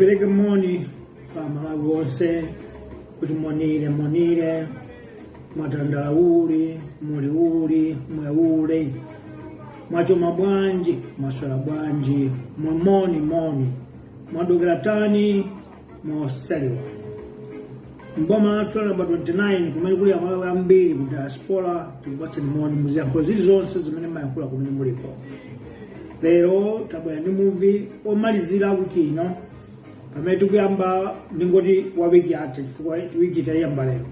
Pereke moni Malawi wonse kuti monire mwatandalauli muliuli mweule mwachoma bwanji mwaswera bwanji moni mwadokera tani mwosaliwa mboma la 29 kumene kuli Amalawi ambiri ku diaspora tikupatse moni muziyankhulo zilizonse zimene mayankhula kumene muliko. Lero tabwera ndi muvi omalizira wiki ino pamene tikuyamba ndingoti wa wiki yatha chifukwa wiki tayamba lero.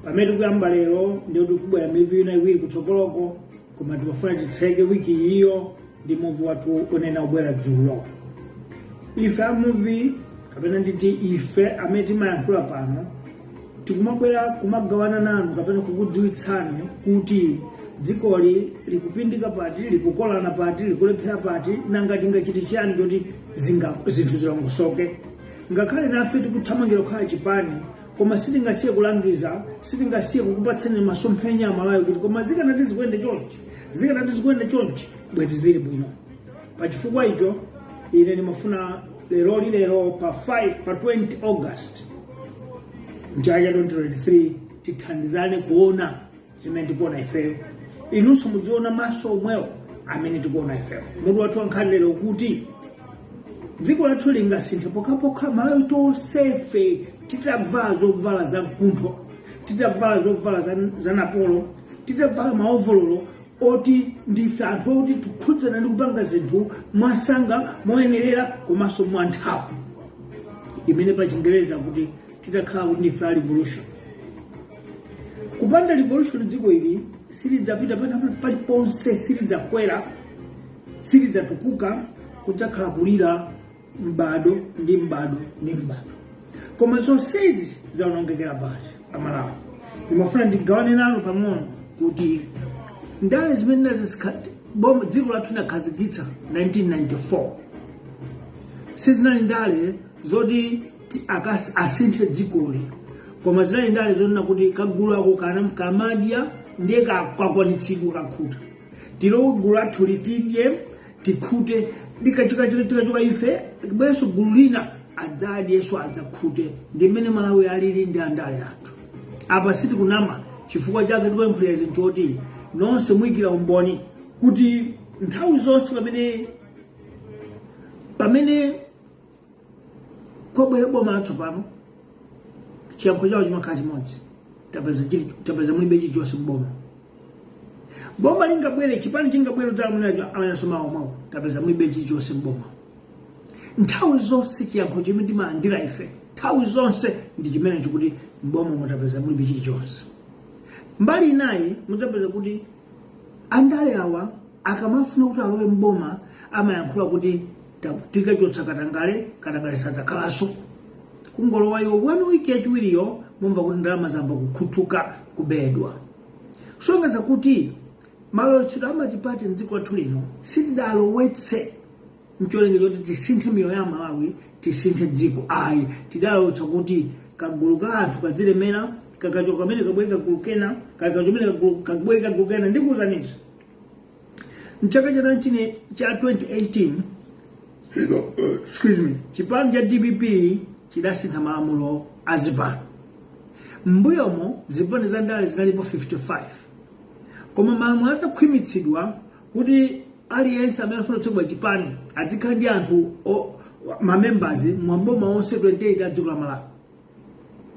Pamene tikuyamba lero ndiyo tikubwera mivi ina iwiri kutsogoloko koma timafuna titseke wiki iyo ndi muvi wathu onena ubwera dzulo. Ife amuvi kapena nditi ife amene timayankhula pano tikumabwera kumagawana nanu kapena kukudziwitsani kuti dzikoli likupindika pati, likukolana pati, likulephera pati, nanga tingachite chiyani choti zinthu zilongosoke. Ngakhale nafe tikuthamangira kukhala chipani koma sitingasiye kulangiza, sitingasiye kukupatsani masomphenya amalawi kuti koma zikanati zikwende chonchi bwezi zili bwino. Pachifukwa icho ine ndimafuna lero pa 20 August mchaka 2023 tithandizane kuona zimene tikuona ifeyo, inunso mudziona maso omwewo amene tikuona ifeyo. Mutu wathu wankhani lero kuti dziko lathu lingasinthe pokhapokha Malawi tonsefe titavala zovala za mkuntho, titavala zovala za napolo, titavala maovololo oti ndife anthu oti tikhudzana ndi kupanga zinthu mwasanga moyenerera komanso mwa nthawi imene pa Chingereza kuti titakhala kuti ndife revolution. Kupanda revolution dziko ili silidzapita paliponse, silidzakwera, silidzatukuka, kudzakhala kulira mbado ndi mbado. Koma zonsezi zaonongekera pati Amalawi. Ndimafuna ndigawane nanu pang'ono kuti ndale zimene dziko lathu linakhazikitsa 1994 sizinali ndale zoti asinthe dzikoli, koma zinali ndale zonena kuti kagulu ako kamadya ndiye kakwanitsidwa kakhuta. Tilowe gulu lathu litidye tikhute, dikachoka ife bwenso gulu lina adzadye so adzakhute. Ndi mmene Malawi alili ndi andale athu. Apa sitikunama chifukwa chake tikuyemphera zinthu choti nonse muyikira umboni kuti nthawi zonse pamene kwabwera boma latsopano chiyankho chawo chimakhala chimodzi, tapeza mulibe chilichonse kuboma. Boma lingabwere, chipani chingabwere amenasomawo mwawo, tapeza mulibe chilichonse kuboma. Nthawi zonse chiyankho chimene timalandira ife, nthawi zonse ndi chimene chikuti mboma mutapeza mulibe chilichonse. Mbali inayi mudzapeza kuti andale awa akamafuna kuti alowe mboma amayankhula kuti tikachotsa katangale sadzakhalanso. Kungolowa iwo 1 week yachiwiriyo mumva kuti ndalama zamba kukhutuka kubedwa. Songa kuti malo chiro amatipati mdziko lathu lino sitidalowetse mcholengero choti tisinthe miyoyo ya Malawi, tisinthe dziko ayi. Tidalowetsa kuti kagulu ka anthu kadzilemera kakachoka kamene kabwereka gulu kena kakachomene kabwereka gulu kena. Ndikuwuzaniso mchaka cha 2018 excuse me, chipani cha DPP chidasintha malamulo a zipani. Mbuyomo zipani za ndale zinalipo 55, koma malamulo atakhwimitsidwa kuti aliyense amene afuna kutsogolera chipani azikhala ndi anthu mamembers mwamboma onse 28 a dziko la Malawi.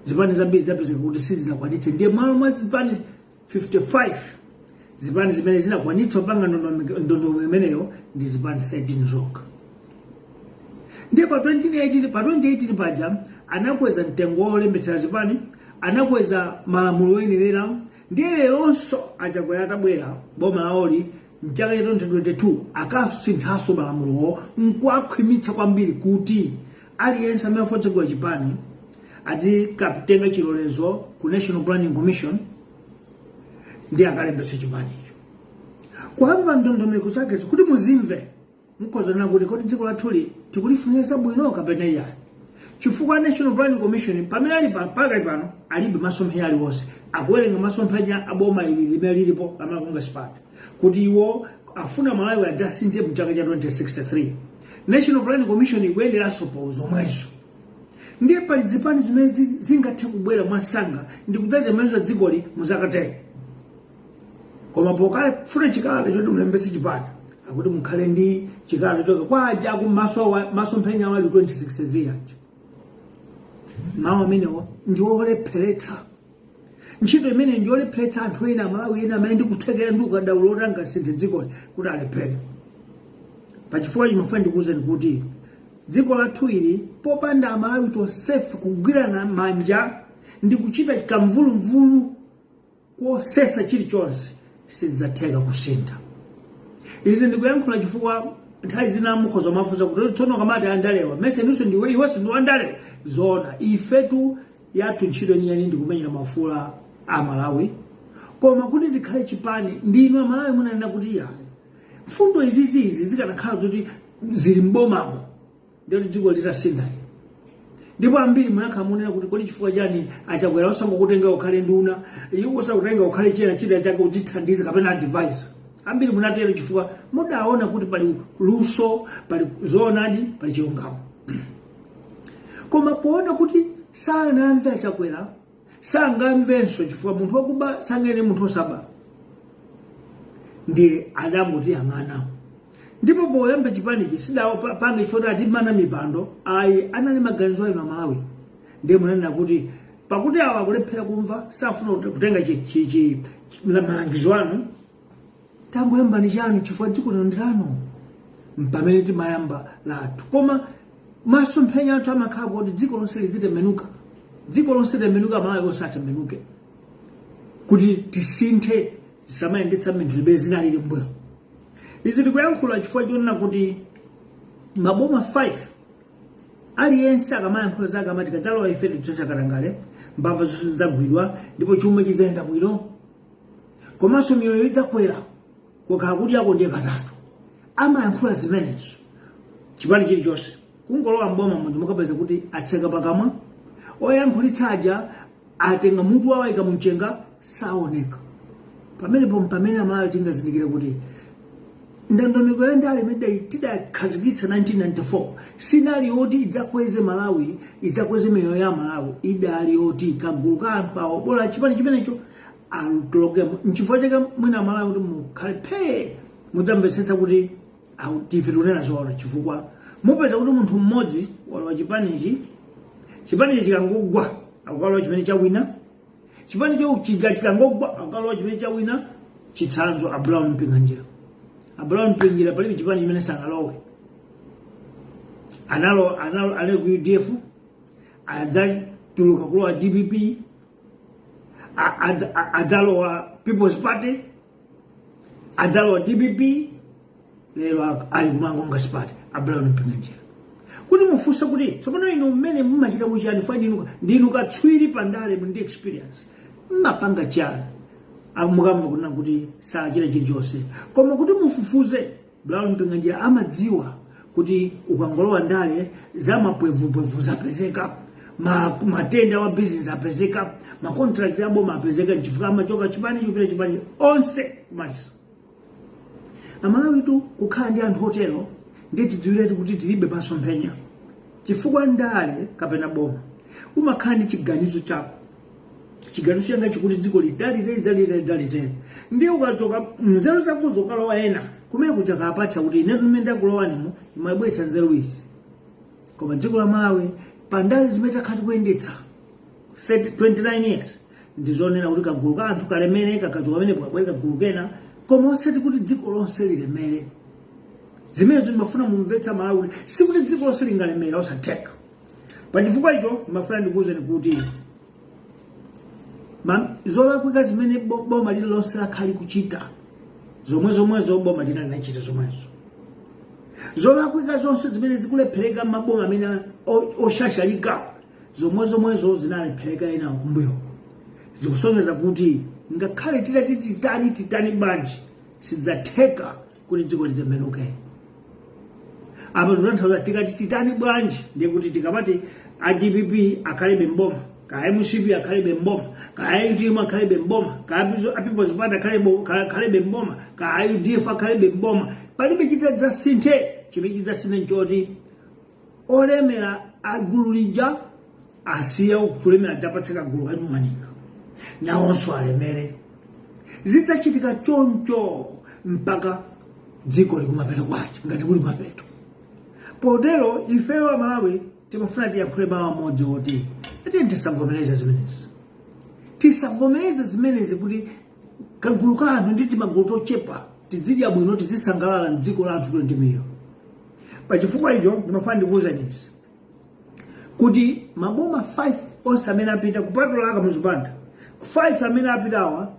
Zipani zambiri zidapezeka kuti sizinakwanitse, ndiye malo mwa zipani 55 zipani zimene zinakwanitsa kupanga ndondomeko imeneyo ndi zipani 13 zokha. Ndiye pa 2018 paja anakweza mtengo olembetsera zipani, anakweza malamulo oyenerera. Ndiye leronso achakwera atabwera boma laoli mchaka cha 2022 akasinthanso malamulo nkuakhwimitsa kwambiri kuti aliyense amene afuna kutsogolera chipani azikatenga chilolezo ku National Planning Commission ndi akalembetsa chipani icho. Kuamva ndondomeko zake kuti muzimve mkozana kuti kodi dziko lathuli tikulifunira bwino kapena iyayi. Chifukwa National Planning Commission pamene ali pakali pano alibe masomphenya aliwonse, akuwerenga masomphenya aboma ili limene lilipo lamakonga sipati kuti iwo afuna Malawi adasinthe mchaka cha 2063. National Planning Commission ikuyenderanso pa zomwezo. Ndiye pali zipani zimene zingathe kubwera mwansanga ndi kudzatemeza dzikoli muzakatero. Koma pokale funa chikalata choti mulembetse chipani akuti mukhale ndi chikalata choka kwaja ku masomphenya wali 2063 aja. Mawu amenewo ndiolepheretsa ntchito imene ndiolepheretsa anthu ena Malawi ena amene ndikuthekera ndi ukadaulo otanga sinthe dzikoli kuti alephere. Pachifukwa chimafuna ndikuwuzeni kuti dziko lathu ili popanda Amalawi tonsefe kugwirana manja ndi kuchita kamvulumvulu kosesa chilichonse sidzatheka kusintha. Izi ndikuyankhula chifukwa nthawi zina mukhoza mafunsa kuti tsono kamati andalewa mese nuso ndiwe iwenso ndi wandalewa. Zona ifetu yathu ntchito yeniyeni ndikumenyera mafula a Malawi, koma kuti ndikhale chipani ndinu Amalawi munanena kuti yayi mfundo izizi zikanakhala zoti zili mbomamo ndio dziko litasintha. Ndipo ambiri munakhala munena kuti kodi chifukwa chani achakwera osangokutenga ukhale nduna, iwo osakutenga ukhale chena chita chake kudzithandiza kapena advisor. Ambiri munatero chifukwa mudaona kuti pali luso, pali zoonadi, pali chilungamo. Koma poona kuti sanamve achakwera, sangamvenso chifukwa munthu wakuba sangene munthu osaba, ndiye adamuti yang'ana. Ndipo poyamba chipanichi sidapanga ifota ati mana mipando ayi anali maganizo ayo Malawi. Ndiye munanena kuti pakuti awa akulephera kumva safuna kutenga malangizo anu tangoyamba ni chanu chifukwa dziko lino mpamene timayamba lathu. Koma masomphenya athu amakhala kuti dziko lonse lidzitemenuka. Dziko lonse limenuka Malawi osatemenuke kuti tisinthe tisamayendetsa minthu libe zina lili mbuyo. Izi ndikuyankhula chifukwa chonena kuti maboma 5 aliyense akamayankhula zake amati kadzalowa ife tidzotsa katangale mbava zonse zidzagwidwa ndipo chuma chidzayenda bwino komanso miyoyo idzakwera kokhala kuti yako ndiye katatu. Amayankhula zimenezo chipani chilichonse kungolowa mboma munthu mukapeza kuti atseka pakamwa, oyankhulitsaja atenga mutu wawo ikamuchenga saoneka. Pamene Amalawi tingazindikire kuti ndondomeko ya ndale imene tidakhazikitsa 1994 sinali yoti idzakweze Malawi, idzakweze miyoyo ya Malawi, idali yoti kagulu ka anthu awo bola chipani chimenecho alutologemo. Nchifukwa chake mwina Malawi kuti mukhale phe mudzamvetsetsa kuti tife tikunena zoona chifukwa mupeza kuti munthu mmodzi walowa chipanichi chikangogwa akukalowa chimene chawina, chipanicho chikangogwa akukalowa chimene chawina, chitsanzo a Brown Mpinganjira. A Brown Mpinganjira palibe chipani chimene sangalowe. Anali ku UDF, adzatuluka kulowa DPP, adzalowa People's Party, adzalowa DPP, lero ali kumangonga sipati a Brown Mpinganjira. kuti mufunsa kuti tsopano inu mmene mumachita muchani fani ndinu katswiri pandale ndi experience mmapanga chani mukamva kunena kuti sachita chilichonse koma kuti mufufuze Brown Mpinganjira amadziwa kuti ukangolowa ndale za mapwevupwevu zapezeka matenda wa business apezeka makontrakt ya boma apezeka chifukwa amachoka chipani chupira chipani onse kumalisa amalawi tu kukhala ndi anthu otero ndi tidziwire kuti tilibe masomphenya chifukwa ndale kapena boma umakhala ndi chiganizo chako chiganizo changa chikuti dziko lidalite ndi ukachoka nzeru zako zokalowa ena kumene kuja kapatsa kuti ine mmene ndakulowanimo imabweretsa nzeru izi koma dziko la Malawi pandale zimene takhati kuyendetsa 29 years ndizonena kuti kagulu ka anthu kalemere kakachoka pamene pakabwereka gulu kena koma osati kuti dziko lonse lilemere zimene zimafuna mumvetsa Malawi sikuti dziko lonse lingalemera osatheka pachifukwa icho mafuna ndikuwuzeni kuti zolakwika zimene boma lililonse lakhali kuchita zomwezo boma linachita zomwezo zolakwika zonse zimene zikulephereka maboma amene oshashalika zomwezo zinalephereka ena kumbuyo zikusonyeza kuti ngakhale titati titani banji sidzatheka kuti dziko litembenuke apa ndikutanthauza tikati titani bwanji ndiye kuti tikamati ADPP akhalebe mboma kaya MCP akhalebe mboma kaya UTM akhalebe mboma kaya People's Party akhalebe mboma kaya UDF akhalebe mboma palibe chitadza sinthe chimene chidzasinthe nchoti olemera agulu lija asiya kulemera tapatseka gulu kanyumanika nawonso alemere zidzachitika choncho mpaka dziko likumapeto kwacho ngati kuli mapeto potero ifeyo Amalawi timafuna tiyankhule mawu amodzi oti tisavomereze zimenezi kuti kagulu ka anthu ndi timagulu tochepa tizidya bwino tizisangalala mdziko la anthu 20 million pachifukwa icho ndimafuna ndikuwuzani kuti maboma 5 onse amene apita kupatula aka muzipanda 5 amene apitawa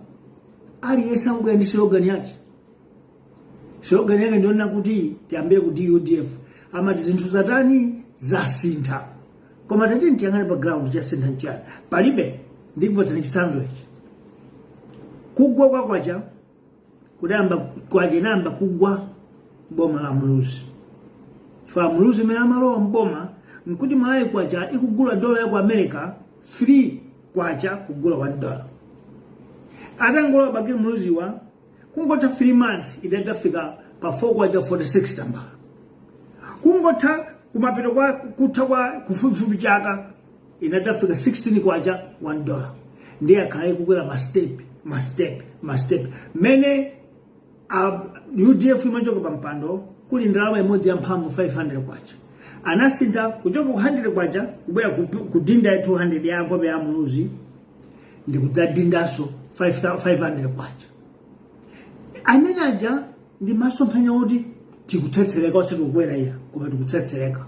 aliyense akubwera ndi slogan yake ndionena kuti tiyambire kuti UDF amati zinthu zatani zasintha koma tati ntiyang'ane background chasintha nchani palibe ndikupatsani chitsanzo ichi kugwa kwacha inayamba kugwa boma la Muluzi chifukwa Muluzi imene amalowa mboma nkuti Malawi kwacha ikugula dola ya ku America free kwacha kugula $1 atangolowa bakiri Muluziwa kungotha 3 months idadzafika pa 4 kwacha 46 tambala kungotha kumapeto kwa kutha kwa kufupifupi chaka inadzafika 16 kwacha $1 ndiye akhala ikukwera mastep mene UDF imachoka pa mpando kuli ndalama imodzi ya mphamvu 500 kwacha anasintha kuchoka ku 100 kwacha kubwera kudinda 200 ya ngombe ya Muluzi ndi kudzadindaso 500 kwacha amene aja ndi masomphenya oti tikutsetsereka osati kukwera iya koma tikutsetsereka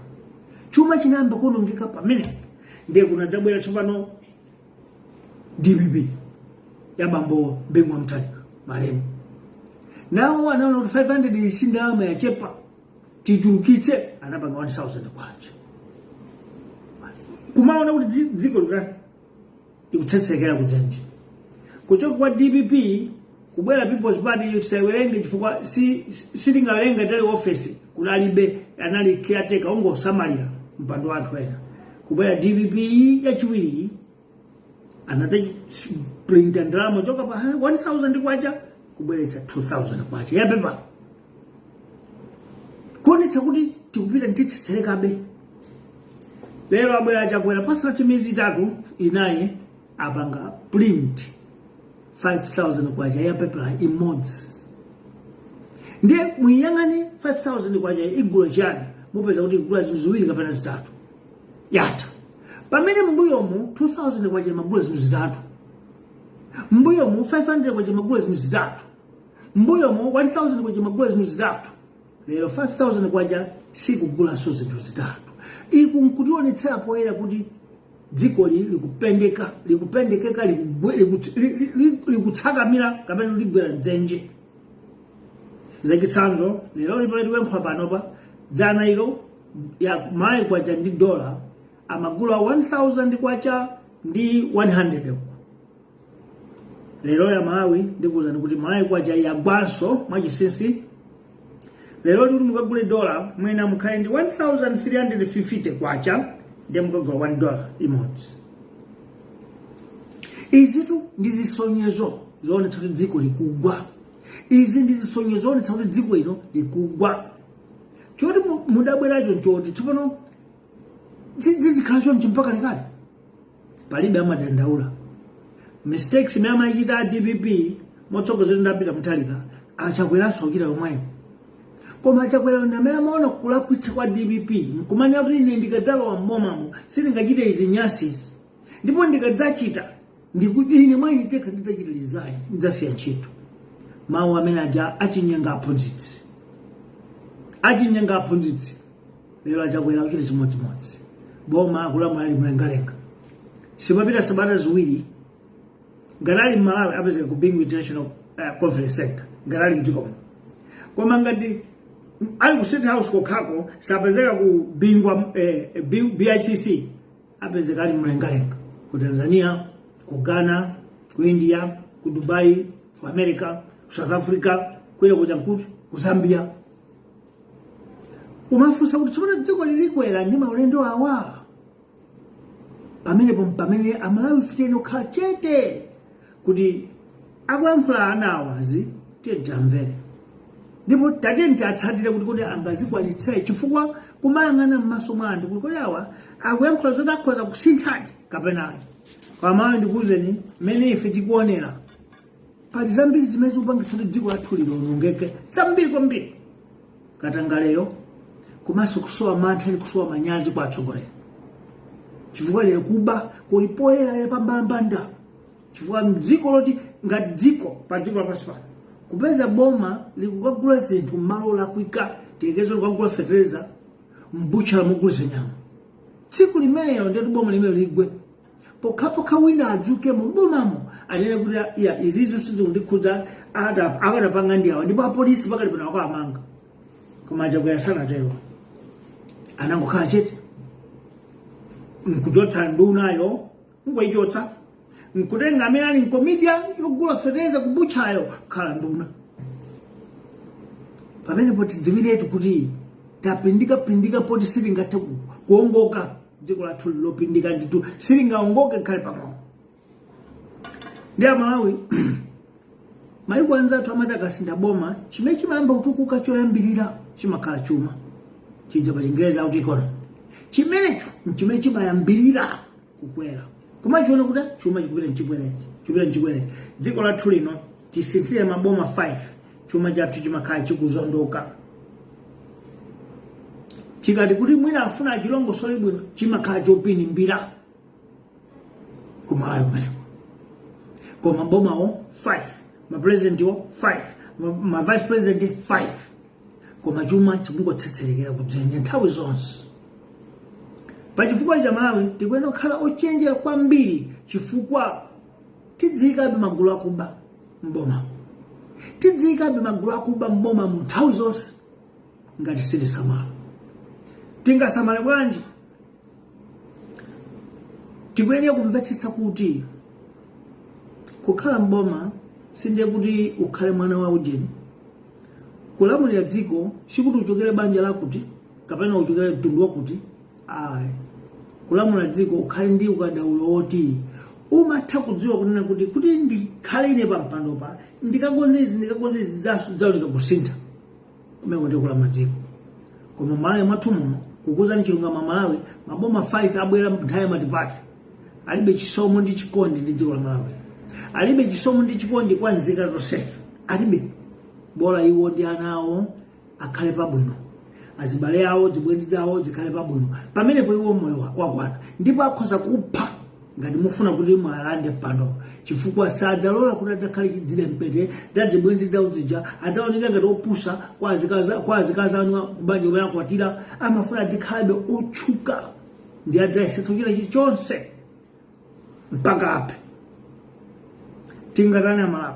chuma chinayamba kuonongeka pamene ndiye kunadzabwera tsopano DPP ya bambo Bengwa Mtalika Malemu nawo anaona kuti 500 isindalama yachepa titulukitse anapanga 1000 kwacha kumaona kuti dziko likutsetsekera kudzanje kuchoka kwa DPP kubwera People's Party yosaiwerenge chifukwa silingawerenga tali office kulalibe anali caretaker ongosamalira mpando wathu ena kubwera DPP yachiwiri anataka print ndalama choka pa 1000 kwacha kubweretsa 2000 kwacha yapepa kuonetsa kuti tikupita ntitsetserekabe lero abwera chakwera pasina miyezi 3 inayi apanga print 5000 kwacha yapepa imodzi ndiye muyang'ane 5000 kwacha igula chani mupeza kuti igula zinthu ziwiri kapena zitatu yata pamene mbuyomu 2000 kwacha magula zinthu zitatu mbuyomu 500 kwacha magula zinthu zitatu mbuyomu 1000 kwacha magula zinthu zitatu lero 5000 kwacha sikugula so zinthu zitatu iku nkutionetsera poyera kuti dziko likupendekeka likutsakamira kapena ligwera mdzenje zakitsanzo lero lipale tiwempha panopa dzana ilo ya Malawi kwacha ndi dollar amagula 1000 kwacha ndi 100 lero ya Malawi ndikuza kuti Malawi kwacha yagwanso mwachisisi lero kuti mukagule dollar mwina mukhale ndi 1350 kwacha ndi mukagula $1 imodzi. Izitu ndizisonyezo zoonetsa kuti dziko likugwa. Izi ndizisonyezo zoonetsa kuti dziko ino likugwa. Choti mudabweracho nchoti tsopano zizikhacho mpaka lekale palibe amadandaula mistakes imene amachita DPP motsogozera ndapita Mutharika achakweraso kuchita yomweyo, koma achakwera ndamene amaona kulakwitsa kwa DPP nkumanena kuti ine ndikadzalowa mbomamo sindingachite izi nyasi ndipo ndikadzachita ndikuti ine mwini teka ndidzachita resign ndidzasiya ntchito. Mawu amene aja achinyenga aphunzitsi lero achakwera kuchita chimodzimodzi boma akulamula ali mlengalenga simapita sabata ziwiri ngalali Malawi apezeka ku Bingu International Conference Center ngalali mdzikomo, koma ngati ali ku State House kokhako sapezeka ku Bingwa BICC apezeka ali mlengalenga ku Tanzania, ku Ghana, ku India, ku Dubai, ku America, ku South Africa, kwenda ku Zambia. Umafusa kuti tsopano dziko lilikwera ndi maulendo awa pamene Amalawi fiteno khala chete kuti akuyankhula anawazi titamvere ndipo tatenti atsatire kuti angazikwalitse chifukwa kumayang'ana m'maso mwa anthu kuti awa akuyankhula zoti akhoza kusinthadi kapena pamalo ndikuwuzeni mmene ife tikuonera pali zambiri zimene zikupangitsa kuti dziko lathu liwonongeke zambiri kwambiri katangaleyo komanso kusowa mantha ndi kusowa manyazi kwa atsogoleri chifukwa lero kuba kulipoyera pambambanda chifukwa mdziko loti ngati dziko pa dziko lapansi pano kupeza boma likukagula zinthu m'malo lakwika tiyekezo likukagula fertilizer mbucha mugulitsa nyama tsiku limenelo ndeti boma limene ligwe pokhapokha wina adzuke mu bomamo anene kuti ya izizo sizikundikhudza akadapanga ndi awa ndipo apolisi pakali pano akuamanga koma achakwera sanatero anangokhala chete nkuchotsa ndunayo ngoyichotsa nkutenga amene ali nkomidia yogula fertilizer kubuchayo khala nduna pamenepo tidziwiretu kuti tapindika poti silingathe kuongoka dziko lathu lopindika nditu silingaongoke khale pamwe ndi Amalawi mayiko anzathu amati akasinda boma chimene chimayamba kutukuka choyambirira chimakhala chuma chija pa Chingereza kuti economy chimenecho chimene chimayambirira kukwera koma chiona kuti chuma chikupita mchibwerechi dziko lathu lino tisinthire maboma 5 chuma chathu chimakhala chikuzondoka chikati kuti mwina afuna achilongosole bwino chimakhala chopinimbira kumalayo kumene koma bomawo 5 mapresidenti wo 5 ma vice president 5 koma chuma chikungotsetserekera kudzenye nthawi zonse. Pachifukwa cha Malawi tikuyenera kukhala ochenjera kwambiri chifukwa tidzikabe magulu akuba mboma tidzikabe magulu akuba mboma mu nthawi zonse ngati sitisamala. Tingasamale bwanji tikuyenera kumvetsetsa kuti kukhala mboma sindiye kuti ukhale mwana wa ujeni. Kulamulira dziko sikuti uchokere banja lakuti kapena uchokere mtundu wakuti kulamulira dziko ukhale ndi ukadaulo oti umatha kudziwa kunena kuti ndikhale ine pampando pa ndikagonza izi zaoneka kusintha kumene ndi kulamulira dziko. Koma Malawi mwathu muno kukuzani chilungamo Malawi maboma 5 abwera nthawi matipati alibe chisomo ndi chikondi ndi dziko la Malawi, alibe chisomo ndi chikondi kwa nzika zonse, alibe. Bola iwo ndi anawo akhale pabwino, azibale awo zibwenzi zawo zikhale pabwino, pamenepo iwo moyo wakwana ndipo akhoza kupha ngati mufuna kuti mwalande pano chifukwa sadzalola kuti adzakhale chidzile mpete za zibwenzi zawo zija adzaoneka ngati opusa kwa azikazi anu kubanja umene akwatira. Amafuna adzikhalabe otchuka ndi adzayesetsa china chilichonse mpaka aphe. Tingatani Malawi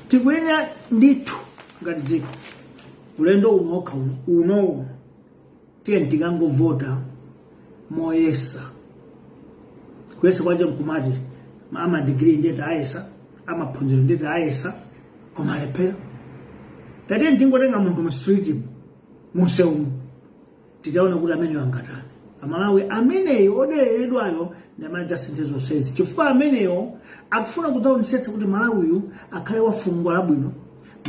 tikuyenera ndithu ngati dziko ulendo unoka uno tiye vota moyesa kwese kwaje mkumati ama degree ndeta ayesa ama phunziro ndeta ayesa koma lepera tatiye ndingotenga munthu mu street museumu titaona kuti amene wangatani amalawi ameneyo odereredwayo ndamanja sintezo sezi chifukwa ameneyo akufuna kudzaonetsetsa kuti Malawiyu akhale wafungwa labwino,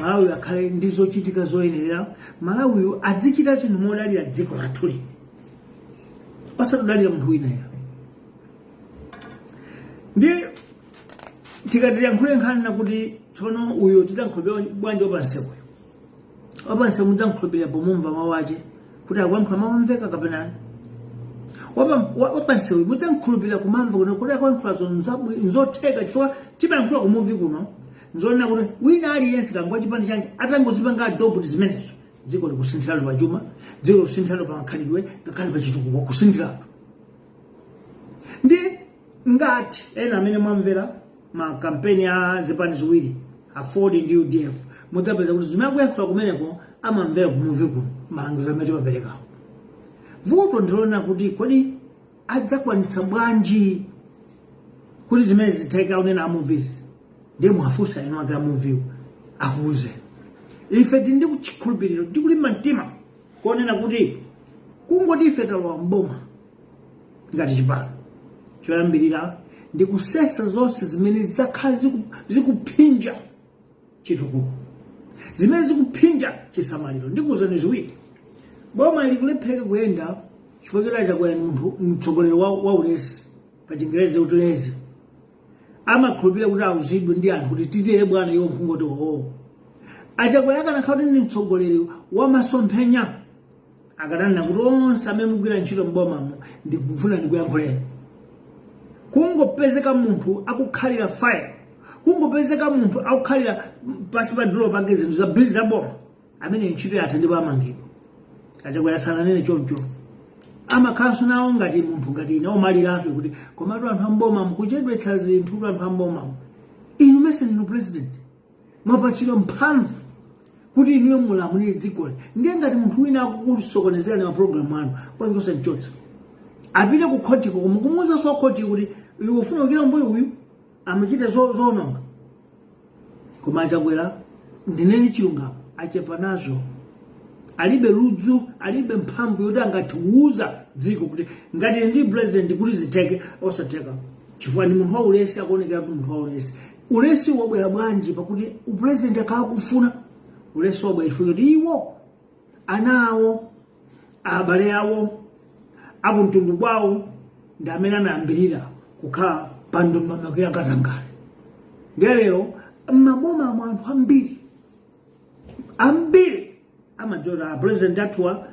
Malawiyu akhale ndizo chitika zoyenerera, Malawiyu adzichita chinthu modalira dziko lathuli osadalira munthu wina ya ndi tikatiyankhule nkhani nakuti tsono uyo tidzakhulupirira bwanji opansewu mudzakhulupirira pomumva mawu ache kuti akuyankhula mawu amveka kapena wapansewu mudzakhulupirira kumamva kuti akuyankhula nzotheka chifukwa timayankhula ku Muvi kuno nzonena kuti wina aliyense kangwa chipande change atangozipanga adopt zimenezo dziko likusinthiralo pa chuma, dziko likusinthiralo pa makhalidwe, ngakhale pa chitukuko kusinthiralo. Ndi ngati ena amene mwamvera makampeni a zipani ziwiri a Ford ndi UDF mudzapeza kuti zimene akuyankhula kumeneko amamvera ku Muvi kuno malangizo amene timaperekawo. Vuto ndilona kuti kodi adzakwanitsa bwanji kuti zimene zitheka unena a movies ndiye mwafusa ino ake a Muvi akuuze ife tindi kuchikhulupiriro tikulimba mtima kuonena kuti kungoti ife talowa mboma ngati chipano choyambirira ndi kusesa zonse zimene zakhala zikuphinja chitukuko, zimene zikuphinja chisamaliro. Ndikuwuzani ziwiri, boma likulephereka kuyenda chifukwa chakwera munthu mtsogoleri wa ulesi pa Chingerezi kuti lezi amakhulupirira kuti auzidwe ndi anthu kuti titere bwana iwo mkungoti achakwera akanakhala kuti ndi mtsogoleri wa masomphenya akananena kuti onse amene mugwira ntchito mbomamo ndikufuna ndikuyankhuleni. Kungopezeka munthu akukhalira fire, kungopezeka munthu akukhalira pasi pa dolo pake zinthu za bizi za boma, amene ntchito yathu ndipo amangidwa. Achakwera sananene choncho amakhalanso nawo ngati munthu ngati ine omalirafe kuti komatu anthu amboma mukuchedwetsa zinthu anthu amboma. Inu mese ndinu president mwapachidwa mphamvu kuti inuyo mulamulire dzikoli, ndiye ngati munthu wina akukusokonezera na mapulogalamu anu bwanji osanchotsa apite ku khoti koma kumuwuza so khoti kuti iwe ufuna kukira mbuyo uyu amachite zononga. Koma achakwera ndineni chilungamo achepa nazo, alibe ludzu, alibe mphamvu yoti angatiwuza dziko kuti ngati ndi president kuti ziteke osateka, chifukwa ni munthu wa ulesi akuonekera kuti munthu wa ulesi. Ulesi wabwera bwanji pakuti upresident akakufuna ulesi wabwera chifukwa kuti iwo anawo abale awo akumtundu kwawo ndi amene anayambirira kukhala pa ndondomeko ya katangale. Ndiye lero maboma mwa anthu ambiri amajora president athuwa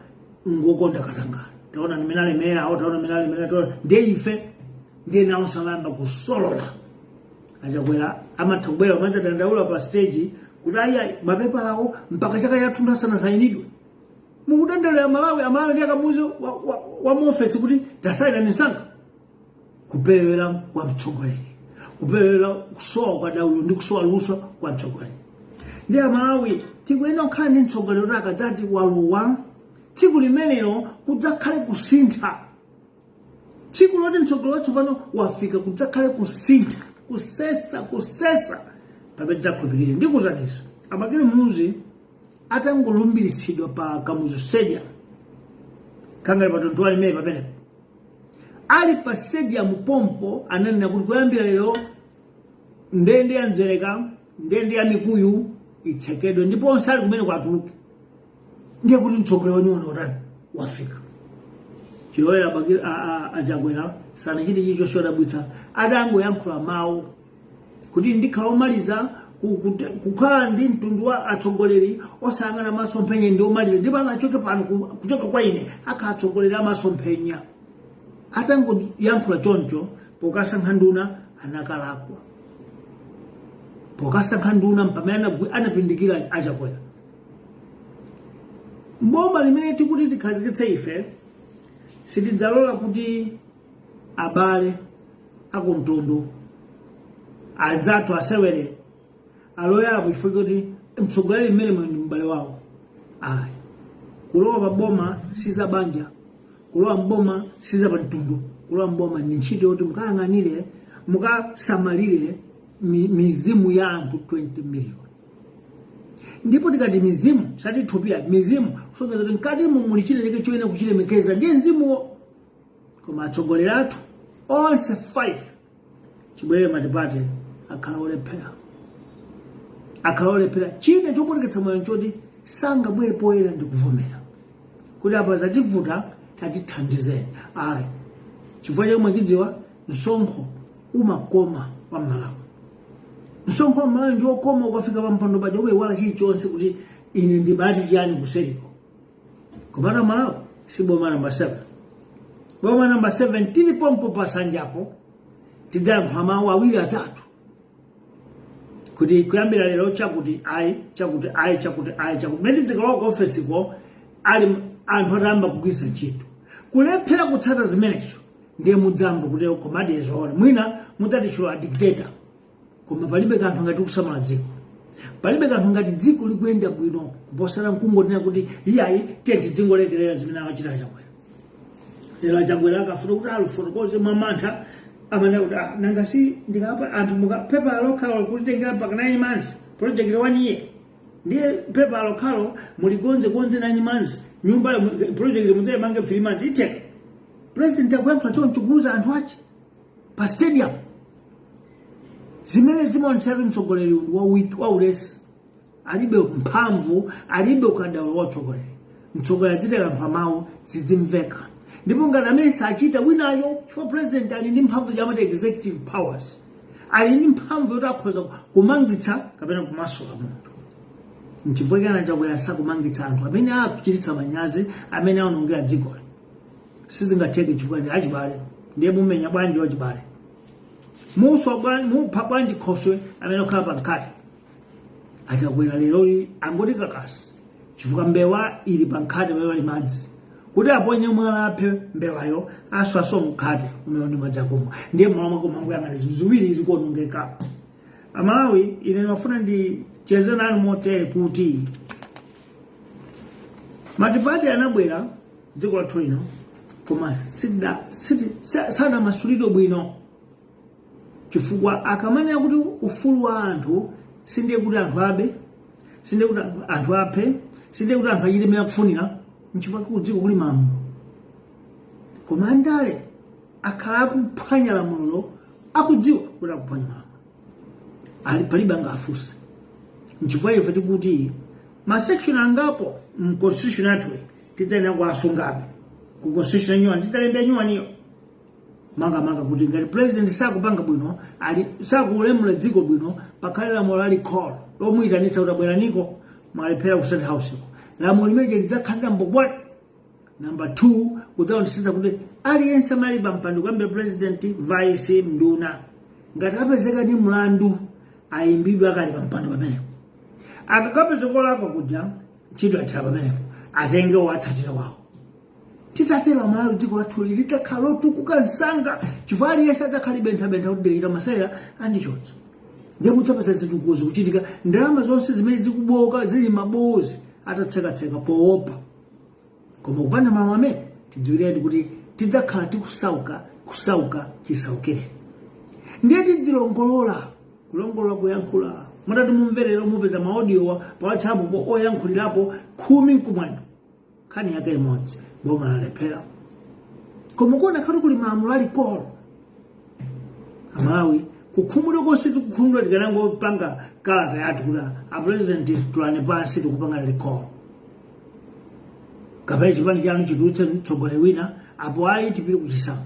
ngokonda katangale. Taona nimene alemera au taona nimene alemera taona ndiye ife ndiye nawo salamba kusolola. Achakwera amathubwera manja dandaula pa stage kuti aya mapepa lawo mpaka chaka yathunda sana sayinidwe. Mukudandalira Malawi ndiye akamuzi wa office kuti tasaina nisanga kupewera kwa mtsogoleri, kupewera kusowa kwa daulo ndi kusowa luso kwa mtsogoleri. Ndiye Malawi tikuyenda kukhala ndi mtsogoleri akadzati walowa tsiku limenelo kudzakhale kusintha. Tsiku loti mtsogoleri watsopano wafika kudzakhale kusintha, kusesa pamene takhulupirira. Ndikuwuzaniso amakire muzi atangolumbiritsidwa pa Kamuzu Stadium kangale pa 21 Mei pamene ali pa stadium pompo ananena kuti kuyambira lero ndende ya Nzereka, ndende ya Mikuyu itsekedwe ndipo onse ali kumene kwatuluke. Ndiye kuti mtsogoleri wanyona utani wafika. Chiloera bakira achakwera sana chiti chicho chodabwitsa adangoyankhula mawu kuti ndikhala omaliza kukhala ndi mtundu wa atsogoleri osangana masomphenya ndi omaliza ndipo anachoke pano kuchoka kwa ine akhala atsogoleri amasomphenya. Atangoyankhula choncho pokasankha nduna anakalakwa, pokasankha nduna mpamene anapindikira achakwera. Mboma limene tikuti tikhazikitse ife sitidzalola kuti abale akumtundu adzathu asewere aloyera kuchifukwa kuti mtsogoleri mmene ndi m'bale wawo Ayi. Kulowa paboma siza banja, kulowa mboma siza pantundu, kulowa mboma ni ntchito yoti mukayang'anire mukasamalire mizimu ya anthu 20 million. Ndipo tikati mizimu sati thupia mizimu kusongeza kuti nkati muli chileke choyena kuchilemekeza ndiye mzimuwo. Koma atsogoleri athu onse 5 chibwerere matipate akhala olephera chine chopweteketsa moyo nchoti sangabwere poyera ndi kuvomera kuti apa zativuta tatithandizeni. Ayi, chifukwa chomwe chidziwa msonkho umakoma wa Malawi. Msonkho wa Malawi ndi okoma ukafika pampando paja wala chilichonse kuti ine ndibati chiyani kuseriko. Komana Malawi si boma namba 7. Boma namba 7 tili pompo pasanjapo tidzayankha mawu awiri atatu kuti kuyambira lero chakuti ayi mene ku office ko ali anthu atamba kugwiritsa ntchito kulephera kutsata zimenezo ndiye mudzamva kuti komadi ezoona mwina mutatitchula dictator. Koma palibe kanthu ngati kusamala dziko, palibe kanthu ngati dziko likuyenda bwino kuposana mkungotina kuti iyayi tenti dzingolekerera zimene achita Chakwera. Lero Chakwera akafuna kuti alufotokoze mwamantha amene kuti nanga si ndikapa anthu mukapepa lokhalo kutitengera mpaka 9 months project 1 year ndiye pepa lokhalo muligonze 9 months nyumba project muzemange 3 months iteka. President akuyamba chonchukuza anthu ache pa stadium zimene zimaonetsera mtsogoleri wa ulesi alibe mphamvu, alibe ukadaulo wa mtsogoleri. Mtsogoleri adziteka mawu zidzimveka. Ndipo ngati amene sachita winayo chifukwa president ali ndi mphamvu zamati executive powers, ali ndi mphamvu yoti akhoza kumangitsa kapena kumasula munthu. Nchifukwa chana Chakwera sakumangitsa anthu amene akuchititsa manyazi, amene aonongera dziko. Sizingatheke chifukwa ndi achibale ndiye mumenya bwanji wachibale. Mupha bwanji Khoswe amene akhala pankati. Chakwera lero angoti kakasi chifukwa mbewa ili pankati pamene pali madzi. Kuti aponye mwala aphe mbewayo aswaso mkhate umeone madzakumwa. Ndiye mwala mwako mangu yang'ani ziwiri izi kuonongeka. Amalawi ine ndimafuna ndicheze nanu motere kuti matipati anabwera dziko lathu lino koma sana masulidwe bwino. Chifukwa akamanena kuti ufulu wa anthu sindiye kuti anthu abe, sindiye kuti anthu aphe, sindiye kuti anthu achite mene kufunira. Nchifukwa kudziko kuli malamulo. Koma andale akhala akuphwanya lamulo akudziwa kuti akuphwanya malamulo. Palibe angafunse. Nchifukwa ife tikuti masection angapo constitution yathu tidzayenera kuwasungabe. Ku constitution nyuwani tidzalemba nyuwaniyo. Manga kuti ngati president sakupanga bwino sakulemula dziko bwino pakhale lamulo lalikhola lomuyitanitsa kuti abweraniko mwalephera ku State House. Lamulo limene lidzakhalira mbogwati. Number 2 kudzaonetsetsa kuti aliyense amali pampando kuyambira president, vice, nduna ngati apezeka ndi mlandu ayimbidwe akali pampando pamenepo. Akakapezeka kolakwa kuja ntchito yathera pamenepo atenge watsatira wawo. Titatela Malawi dziko lathu lidzakhala lotukuka msanga chifukwa aliyense adzakhali bentha kuti deira masera andichotsa. Ndiye kudzapeza zitukuko kuchitika ndalama zonse zimene zikuboka zili mabozi atatseka poopa. Koma kupanda mawu amene tidziwiredi kuti tidzakhala kusauka chisaukire. Ndiye tidzilongolola kuyankhula. Mutati mumverero mupeza maaudio pa WhatsApp oyankhulirapo 10 kumwendo. Khani yake imodzi boma lalephera. Koma kuona khati kuli malamulo alikolo. Amalawi kukhumudwa konse tikukhumudwa tikanangopanga kalata yathu kuti apresident tulane pansi tikupanga likolo. Kapena chipani chanu chitulutse mtsogoleri wina apo ayi tipite kuchisankho.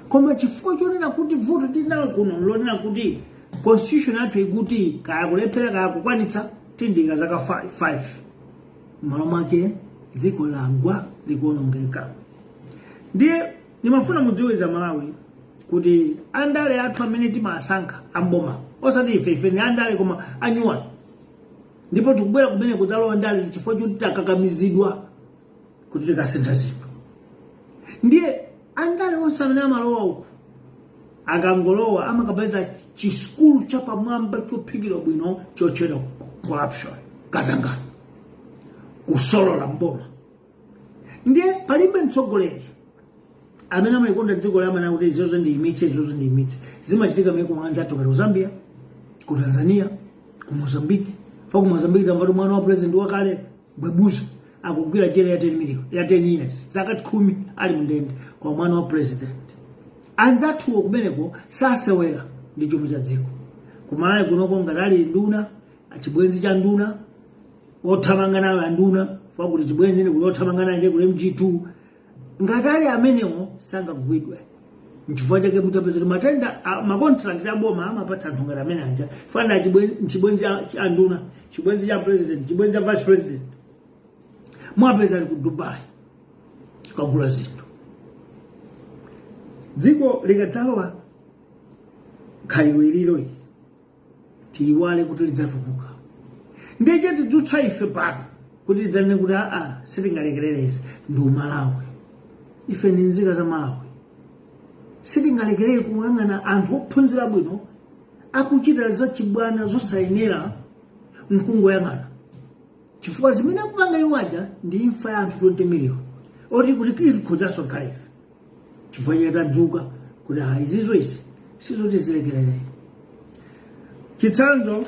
Koma chifukwa chonena kuti voto tinalo kuno lonena kuti constitution yathu ikuti kaya kulephera kaya kukwanitsa tindika zaka 5. Malo mwake dziko lagwa likuonongeka. Ndiye nimafuna mudziwe za Malawi kuti andale athu amene timasankha amboma osati ife ni andale koma anyuwani. Ndipo tikubwera kumene kudzalowa ndale chifukwa choti takakamizidwa kuti tikasintha zinthu. Ndiye andale onse amene amalowa uku akangolowa amakapeza chiskulu chapamwamba chophikira bwino chochera corruption katangana. kusolola mboma. Ndiye palibe mtsogoleri amene amalikonda dziko la amene kuti izozo ndiyimitse zimachitika meko mwanza atokera ku Zambia, ku Tanzania, ku Mozambique. Fa ku Mozambique tamva mwana wa president wakale Gwebuza akugwira jela ya 10 years zaka 10 ali mndende kwa mwana wa president. Anzathu kumeneko sasewera ndi chuma cha dziko. Kumalawi kunoko ngalali nduna achibwenzi cha nduna othamanga nayo anduna fa kuti chibwenzi ndi kuthamanga naye ku MG2 ngatali amenewo sangagwidwe. Nchifukwa chake mutapeza matenda ma contract aboma amapatsa anthu ngati amene anja fanda chibwenzi cha nduna, chibwenzi cha president, chibwenzi cha vice president. Mwapeza ali ku Dubai kagula zinthu. Dziko likatalowa khaliwiriro tiwale kuti lidzatukuka. Ndeje tidzutsa ife pano kuti lidzane kuti sitingalekerereza ndi Malawi. Ife ndi nzika za Malawi. Sitingalekerere kuyang'ana anthu ophunzira bwino akuchita za chibwana zosayenera mkungo yang'ana. Chifukwa zimene akupanga iwaja ndi imfa ya anthu 20 million. Oti kuti ikhozaso kale ife. Chifukwa chatadzuka kuti izizo izi sizoti zilekerere. Chitsanzo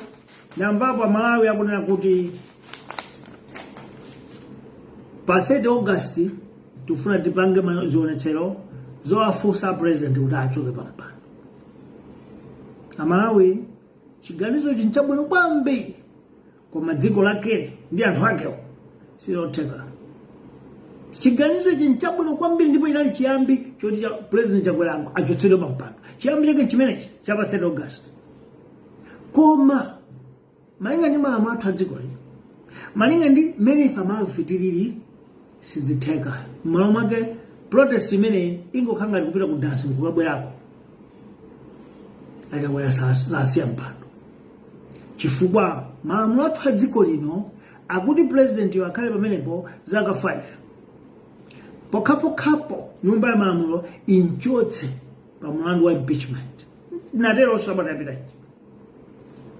nyambapo Malawi akunena kuti pa 30 August tufuna tipange zionetsero zowafunsa president kuti achoke pampando. Malawi chiganizo chinchabwino kwambiri koma dziko lake ndi anthu akewo silotheka. Chiganizo chinchabwino kwambiri ndipo inali chiyambi choti cha president chakwera achotsedwe pampando. Chiyambi chake chimenechi cha pa 3 August. Koma malinga ndi malamulo athu a dziko lino, malinga ndi mmene ife Malawi fitiriri sizitheka. M'malo mwake protest imene ingokhala kupita ku dansi kukabwerako achakwera sasiya mpando. Chifukwa malamulo athu a dziko lino akuti president akhale pamenepo zaka 5. Pokhapokhapo nyumba ya malamulo inchotse pa mlandu wa impeachment. Natero sabata yapita ichi.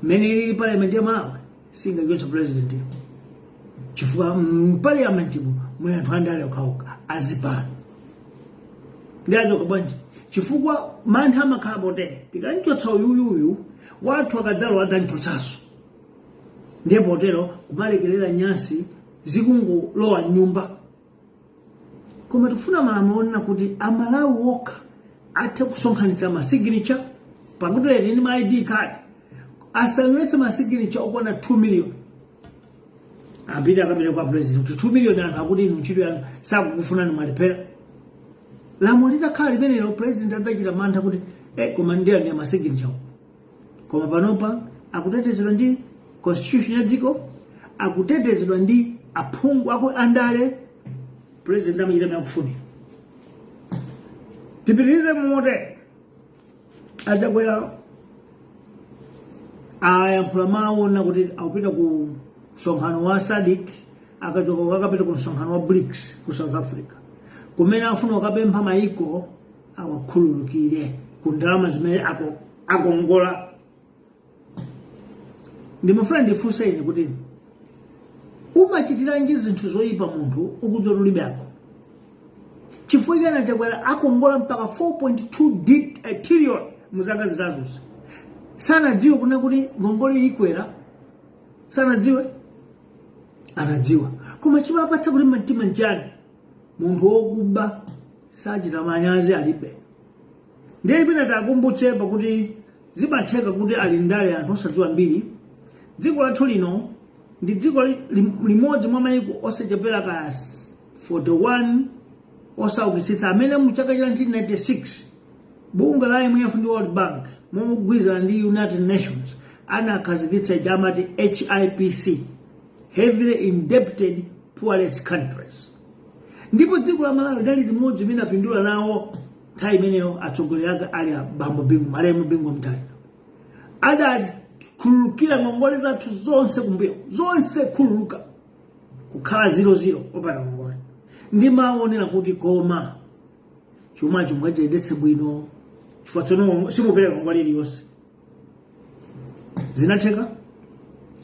Mene ili parliament ya Malawi singachotse president. Chifukwa parliament mwe anthu andale okhaokha azipano. Ndiacho kubwanji. Chifukwa mantha amakhala potere. Tikanchotsa uyuyuyu wathu akadzalo adanchotsaso. Ndiye potero kumalekerera nyasi zikungulowa nyumba. Koma tikufuna malamulo onena kuti Amalawi wokha athe kusonkhanitsa ma signature pakuti lero ndi ma ID card asanuletse ma signature okwana 2 million. Apita akamene kwa president 2 million anthu akuti inu ntchito yanu sakukufunani malipera. Lamulo litakhala limenelo president adzachita mantha kuti koma ndiye ndi ma signature. Koma panopa akutetezedwa ndi constitution ya dziko, akutetezedwa ndi aphungu ako andale. President amachita myakufuni. Tipitirize mmote achakwera ayankhula mawu na kuti akupita ku msonkhano wa SADC akachoka akapita ku msonkhano wa BRICS ku South Africa kumene afuna akapempha maiko awakhululukire ku ndalama zimene akongola. Ndimafuna ndifunse ine kuti umachitira nji zinthu zoyipa munthu ukudzolulibe ako. Chifukwa chana chakwera akongola mpaka 4.2 trillion muzaka zitazuzi. Sana dziwe kuna kuti ngongole ikwera. Sana dziwe anadziwa. Koma chimapatsa kuti mtima njani munthu wokuba sachita manyazi alibe. Ndiye pina takumbutse pakuti zimatheka kuti ali ndale anthu osadziwa mbiri. Dziko lathu lino ndi dziko limodzi mwa mayiko osachepera ka 41 osaukitsitsa amene mu chaka cha 1996 bunga la IMF ndi World Bank momugwirizana ndi United Nations anakhazikitsa chamati HIPC, Heavily Indebted Poorest Countries. Ndipo dziko la Malawi dali limodzi limene apindula nawo nthawi imeneyo atsogoleri ake ali Bambo Bingu Malemu Bingu Mutharika. Adati khululukira ngongole zathu zonse kumbuyo zonse khululuka kukhala 00 opanda ngongole. Ndimaonera kuti koma chuma chimwachedetse bwino chifukwa tsono simupereka ngongole iliyonse. Zinatheka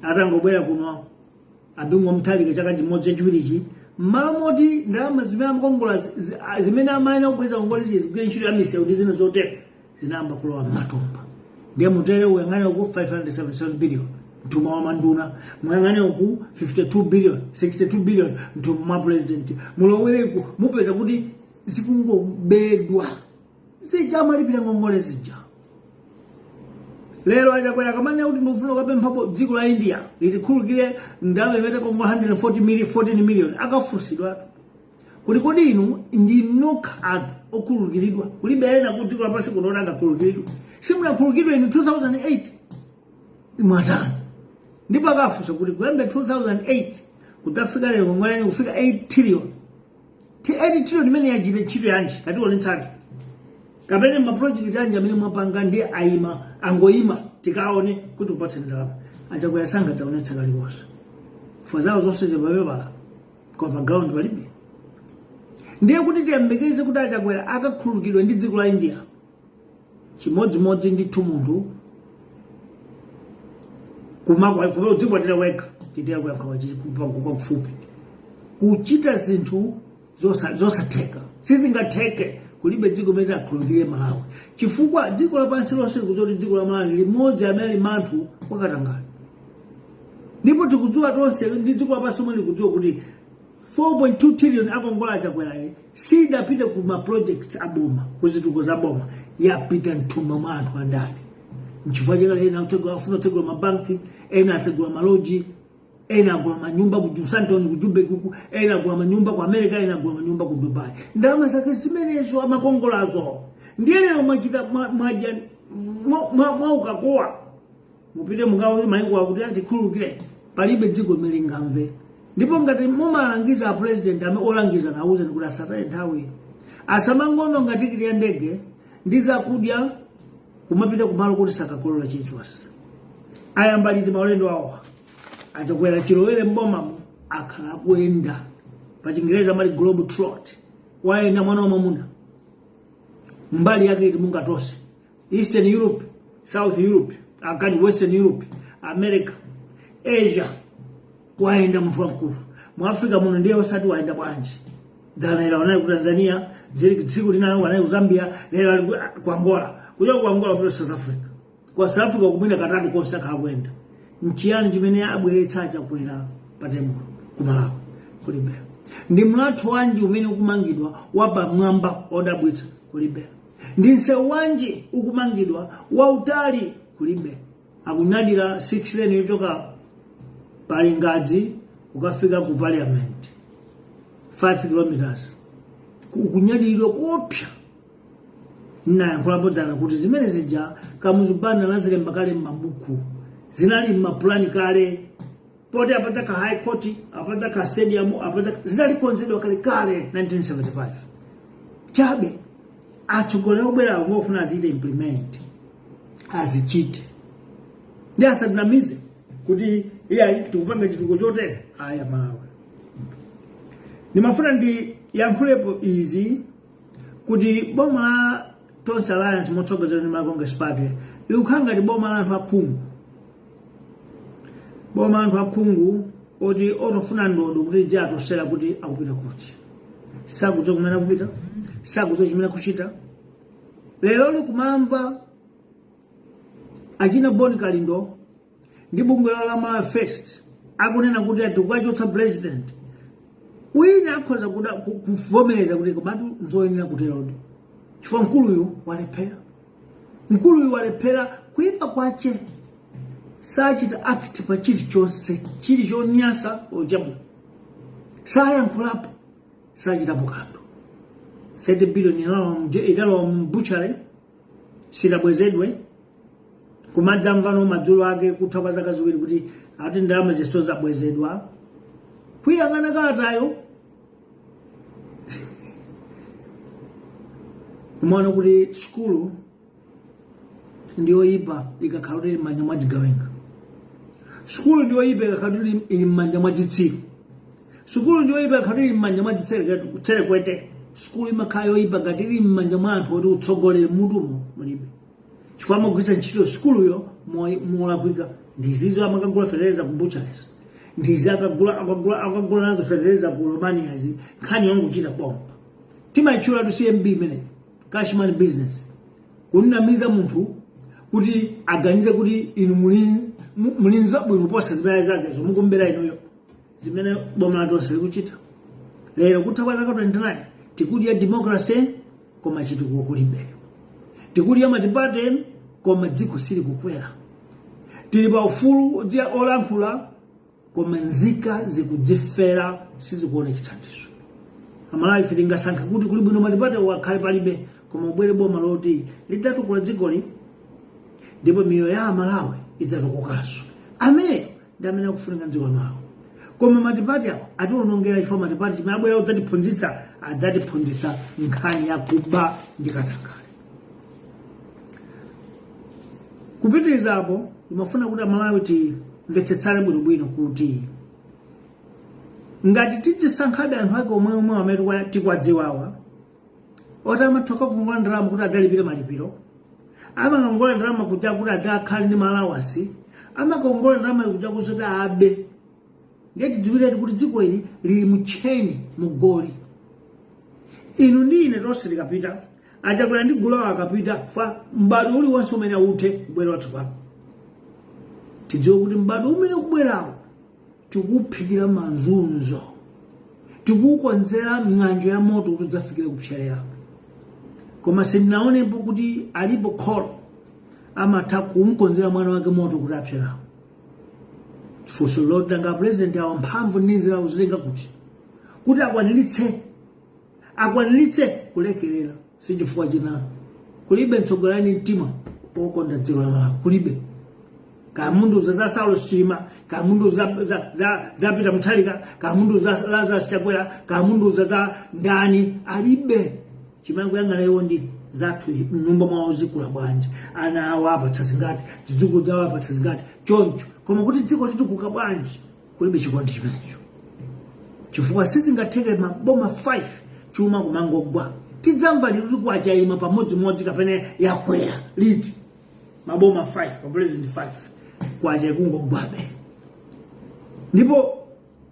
atangobwera kuno abingwa mtalika chaka chimodzi chachiwirichi mmalo moti ndalama zimene amakongola zimene amayina kubweza kongolezi zigwire ntchito ya misewu ndi zina zotero zinayamba kulowa m'matumba. Ndiye mutere uyang'ane ku 577 billion mtumwa wa manduna, muyang'ane ku 52 billion 62 billion mtumwa wa president, mulowereku mupeza kuti zikungobedwa zijama lipita ngongole zija. Lero achakwera kamanya kuti ndofuna kapemphapo dziko la India litikhulukire ndalama imene kongo 14 million akafusidwa kuti kodi inu ndi nokha anthu okhulukiridwa kulibe ena kuti dziko lapansi kunoona akakhulukiridwa. Simunakhulukidwe inu 2008 mwatani ndipo akafusa kuti kuyambira 2008 kudzafika lero ngongole kufika 8 trillion. 8 trillion imene yachita ntchito yanji tationetsani kapena maproject anje amene mwapanga ndi aima angoima tikaone kuti upatse ndalama. Achakwera sanga taonetsa kaliwosa for zawo zonse zibabebala kwa background palibe. Ndiye kuti tiyembekeze kuti achakwera akakhulukidwe ndi dziko la India chimodzimodzi ndi munthu kumakwa dziko tira weka titira kwa kufupi kuchita zinthu zosatheka sizingatheke kulibe dziko limene akhulukire Malawi chifukwa dziko lapansi lonse likuzoti dziko la Malawi limodzi amene limanthu wakatangale. Ndipo tikudziwa tonse ndi dziko lapansi lomwe likudziwa kuti 4.2 trillion akongola achakwera sidapita ku ma projects aboma kuzituko za boma yapita mtumba mwa anthu andani. Nchifukwa chake ena afuna kutegula mabanki, ena ategula maloji, ena agula manyumba ku Santon ku Jumbe kuku, ena agula manyumba ku America, ena agula manyumba ku Dubai. Ndalama zake zimenezo amakongolazo. Ndiye lero mwachita mwaja ukakoa mupite mugawo mayiko akuti atikhulukire palibe dziko limene lingamve. Ndipo ngati mumalangiza president olangiza nauze kuti asataye nthawi asamangono ngati tikiti ya ndege ndi zakudya kumapita kumalo kuti sakakolola chilichonse. Ayamba liti maulendo awo achakwera chilowere mbomamo akhala kuyenda pa Chingereza mali globe trot wayenda mwana wa mwamuna mbali yake iti mungatose Eastern Europe, South Europe, akani Western Europe, America, Asia, waenda mtu mkuu. Mu Afrika muno ndiye osati waenda bwanji. Dana ila wanaye ku Tanzania, dziko linalo wanaye ku Zambia, lero ku Angola. Kuja ku Angola ku South Africa. Kwa South Africa kumina katatu konse kakwenda. Nchiyani chimene abweretsa chakwera patembo ku Malawi kulibe. Ndi mlatho wanji umene ukumangidwa waba mwamba odabwitsa kulibe. Ndi nsewu wanji ukumangidwa wautali kulibe. Akunadira 6 lane yochoka pali Ngazi ukafika ku parliament 5 kilometers kunyadiro kopya na kulapozana kuti zimene zija kamuzubana nazilemba kale mabuku zinali maplan kale poti apataka high court apataka stadium apataka zinali konzedwa kale 1975 chabe achogolera ubera ngofuna azide implement azichite ndi asadnamize kuti tukupanga chituko chote aya Malawi. Nimafuna ndi yankhulepo izi kuti boma la Tonse Alliance motsogozera ndi Congress Party likhanga ndi boma la anthu akhungu. Boma anthu akhungu oti otofuna ndodo kuti jatosera kuti akupita kuti. Sakudziwa kumene akupita, sakudziwa chimene akuchita. Lero likumamva achina Boni Kalindo ndi bungwe la Malawi First akunena kuti atukachotsa president wina akhoza kuvomereza kuti komatu nzoyenera kuterodi chifukwa mkuluyu walephera kuipa kwache sachita act pa chilichonse chili chonyasa ochabu sayankhulapo sachitapo kanthu 30 billion idalowa mbuchare sidabwezedwe kumadzamvano madzulo ake kuthawa zaka ziwiri kuti ati ndalama zeso zabwezedwa kuyang'ana kalatayo umaona kuti skulu ndiyoyipa ikakhala kuti m'manja mwa chigawenga. Skulu ndiyoyipa ikakhala kuti ili m'manja mwa chitsiru. Skulu ndiyoyipa ikakhala kuti ili m'manja mwa chitserekwete. Skulu imakhala yoyipa ngati ili m'manja mwa anthu oti utsogolere mutumo mulibe. Chifukwa amagwiritsa ntchito skuluyo molakwika ndizizo amakangula fereza ku butchers. ndizi akagula nazo fertilizer ku Romanians nkhani yongochita pompa timaichula tu CMB imene cashman business kunamiza munthu kuti aganize kuti inu mulinza bwino posa zimene zake zo mukumbera inoyo zimene boma latonse likuchita lero kutha zaka 29 tikudya democracy koma chitukuko kulibe tikudya matipate koma dziko sili kukwera tili pa ufulu dia olankhula koma nzika zikudzifera sizikuona chithandizo amalawi ife tingasankha kuti kuli bwino matipate wakhale palibe koma ubwere boma loti lidzatukula dzikoli ndipo miyoyo ya amalawi idzatukukanso amene ndi amene akufunika dziko lawo koma matipati awo atiwonongera ifo matipati chimene abwera adzatiphunzitsa nkhani ya kuba ndi katangale kupitirizapo imafuna kuti amalawi timvetsetsane bwinobwino kuti ngati tidzisankhabe anthu ake omwe amene tikwadziwawa oti amathoka kukongola ndalama kuti adzalipire malipiro amakongola ndalama kuti adzakhale ndi malawasi amakongola ndalama kuti abe ndeti dziwireti kuti dziko ili lili mutcheni mugoli inu ndi ine tonse tikapita achakwera ndi gulawo akapita fa mbado uliwonse umene uthe kubwera watsopano tidziwe kuti mbado umene kubwerawo tikuphikira manzunzo tikukonzera ng'anjo ya moto kuti udzafikire kupserera koma sindinaonepo kuti alipo kholo amatha kumkonzera mwana wake moto kuti apserera funso loti nanga president awo mphamvu ninzira uzitenga kuti akwaniritse kulekerera sichifukwa china kulibe mtsogoleri mtima okonda dziko la Malawi kulibe kamundu za Saulo Chilima kamundu za Peter Mutharika kamundu za Lazarus Chakwera kamundu za ndani alibe chimene kuyang'ana iwo ndi zathu nyumba mwawo zikula bwanji ana awo apatsa zingati zidzukulu zawo apatsa zingati choncho koma kuti dziko litukuka bwanji kulibe chikondi chimenecho chifukwa sizingatheke maboma 5 chuma kumangogwa tidzamva liti kwachaima pamodzimodzi kapena yakwera liti maboma 5 pa president 5 kwacha kungogwabe ndipo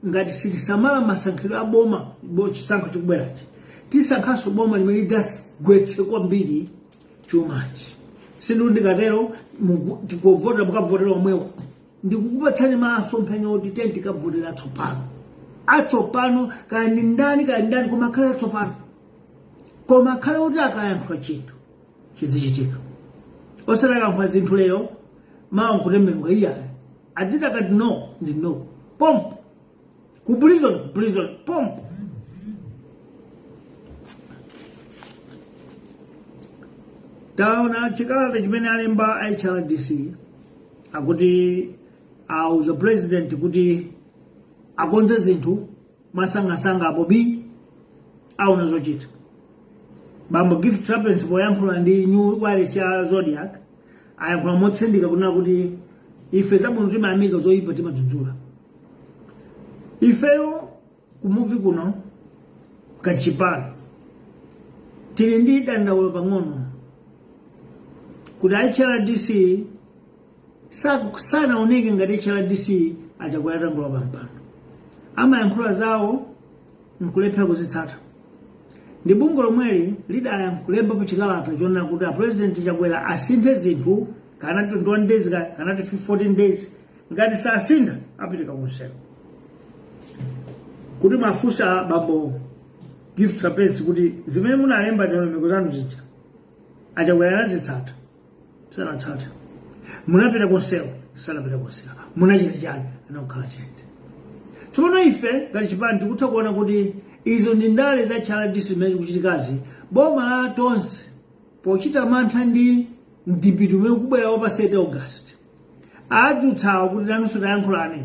ngati sitisamala masankhidwe a boma chisankho chikubwerachi tisankhaso boma limene lidzagwetse kwambiri chumachi sindu ndikatero tikovotera mukavotera omwewo ndikukupatsani masomphenya oti tenti tikavotera atsopano kandi ndani koma akhale atsopano koma akhale kuti akayankhula chinthu chidzichitika osakayankhula zinthu lero mawa nkutembenuka iya adziti akati no ndi no pompo ku prison pompo taona chikalata chimene alemba HRDC akuti auza president kuti akonze zinthu masangasanga apo auna zochita bambo gift trappings poyankhula ndi new wireless ya Zodiac ayankhula motsindika kunena kuti ife zabwino timayamika zoyipa timadzudzula ifeyo kumuvi kuno kachipala tili ndi dandaulo pang'ono kuti HRDC sanaoneke ngati HRDC achakwera tangola pampano amayankhula zawo nkulephera kuzitsata ndi bungo lomweli lidayankhulemba pa chikalata chonena kuti president Chakwera asinthe zinthu kana 21 days kana 14 days ngati sasintha apitika kunseko kuti mafusa bambo gift trappings kuti zimene munalemba ndondomeko zanu zija Chakwera anazitsata sanatsata munapita kunseko sanapita kunseko munachita chani anakhala chete tsono ife ngati chipani tikutha kuona kuti izo ndi ndale za HRDC zimene kuchitikazi boma la tonse pochita mantha ndi mdipiti umene kubwera pa 30 August adzutsawa kuti nanunso tayankhulane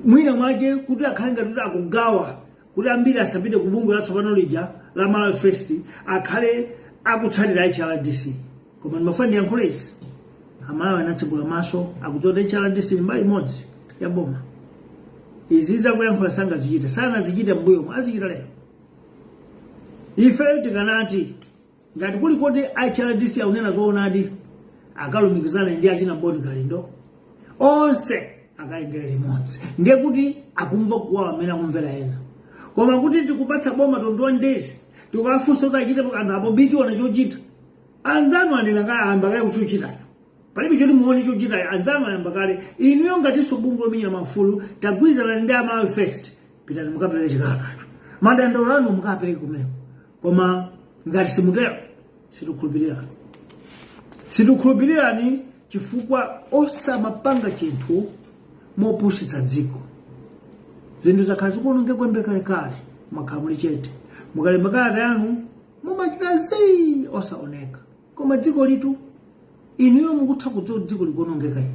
mwina mwache kuti akhale ngati akugawa kuti ambiri asapite ku bungwe latsopano lija la Malawi First akhale akutsatira HRDC koma ndimafuna ndiyankhulesi amalawi anatsegula maso akudzota HRDC mbali imodzi ya boma izi zakuyankhula sangazichita sanazichita mbuyo azichita lero ife tikanati ngati kuli kuti HRDC aunena zoonadi akalumikizana ndi achina bodi kalindo onse akaendera limodzi ndiye kuti akumva kuwawa amene akumvera ena. Koma kuti tikupatsa boma 21 days tikafunsa kuti achite anthu apo bichiona chochita anzanu anena kaayamba kale kuchochitacho palibe choti muone chochita anzanu ayamba kale inuyo ngatinso bungu lomenyera mafulu tagwirizana ndi Malawi First pitani mukapereke chikalatacho madandaulo anu mukapereke kumeneko. Koma ngati simutero situkhulupirirani chifukwa osamapanga chinthu mopusitsa dziko. Zinthu zakhala zikuononga kwembe kalekale mwakhala muli chete mukalemba kalata yanu mumachita zii osaoneka. Koma dziko litu inuyo mukutha kudziwa dziko likuonongeka ili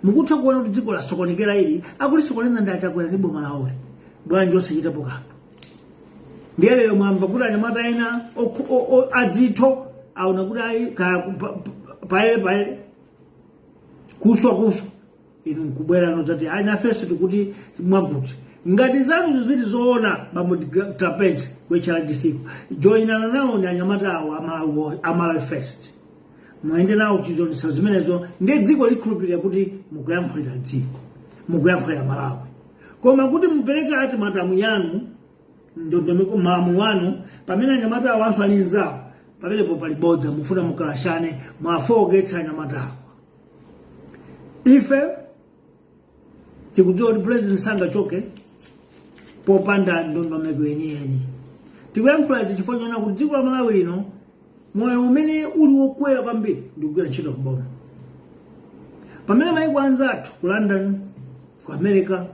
mukutha kuona kuti dziko lasokonekera ili akulisokoneza ndi atakwera ndi boma lawo bwanji osachitapo kanthu. Ndiye lero mwamva kuti anyamata ena adzitho aona kuti ayi paele kuswa inu nkubwera nozati ayi nafeso tikuti mwaguti ngati zanu zili zoona bambo trapeze kwechala disiku joinana nawo ni anyamata awo Malawi First muende nawo chizonisa zimenezo ndiye dziko likhulupirira kuti mukuyankhulira dziko mukuyankhulira Malawi. Koma kuti mupereke ati matamu yanu ndondomeko malamulo wanu pamene anyamata awo anthu ali nzawo pamenepo pali bodza mufuna mukalashane mwafogetsa anyamata awo. Ife tikudziwa kuti President sangachoke popanda ndondomeko yeniyeni. Tikuyankhula chifukwa chona kuti dziko la Malawi lino moyo umene uli wokwera kwambiri ndikugwira ntchito kuboma. Pamene mayiko anzathu ku London ku America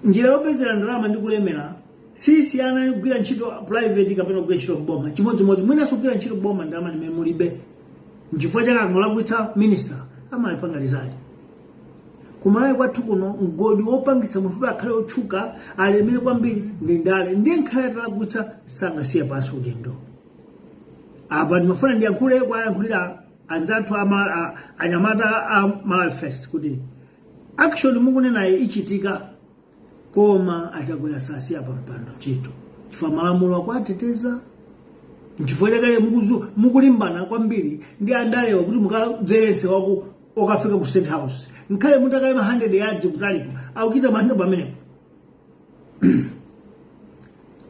njira yopezera ndalama ndi kulemera sisiyana kugwira ntchito private kapena kugwira ntchito kuboma. Chimodzimodzi mwinanso kugwira ntchito kuboma ndalama limene mulibe nchifukwa chake angolakwitsa minister amalipangalizali. Kumalawi kwathu kuno mgodi wopangitsa munthu akhale otchuka alemere kwambiri ndi ndale ndiye nkhale atalakwitsa sangasiya pansi ulendo. Apa ndimafuna ndiyankhule kwayankhulira anzathu anyamata a Malawi First kuti action mukunenayo ichitika koma atakwera sasiya pa mpando chito chifukwa malamulo akwateteza nchifukwa chakale mukulimbana kwambiri ndi andalewa kuti mukadzerese wako okafika ku State House nkhale mutakayima 100 yards kutaliko akukita mahendo pamenepo.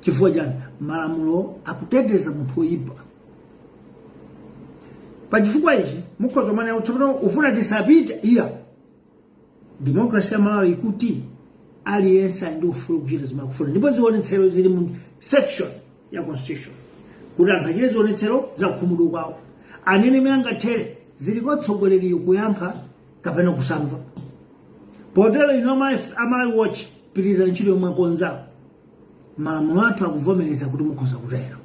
Chifukwa chani malamulo akuteteza munthu oyipa. Pa chifukwa ichi mukhoza mane utsopano ufuna tisapita iya democracy ya Malawi ikuti aliyense ndi ufulu kuchita zimakufuna ndipo zionetsero zili mu section ya constitution kuti anthu achite zionetsero za kukhumudwa kwawo anene meangathere zili kotsogoleri kuyankha kapena kusamva. Potero ino Malawi Watch piriza ntchito yomwe konza malamulo athu akuvomereza kuti mukhoza kutero.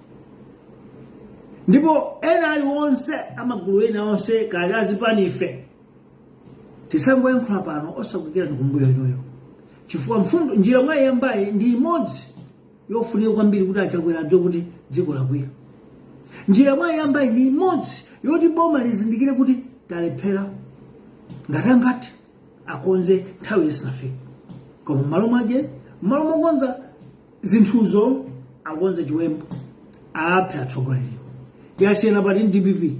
Ndipo ena aliwonse amagulu ena onse kazi panife tisangoyankhula pano osakukira ndikumbuyo yoyo chifukwa mfundo njira mwayi yambayi ndi imodzi yofunika kwambiri kuti achakwera adzo kuti dziko lakwira. Njira mwayi yambayi ndi imodzi yoti boma lizindikire kuti talephera ngati akonze nthawi isanafike. Koma malo mokonza zinthuzo akonze chiwembu aphe atsogoleri yasiyana pati DPP.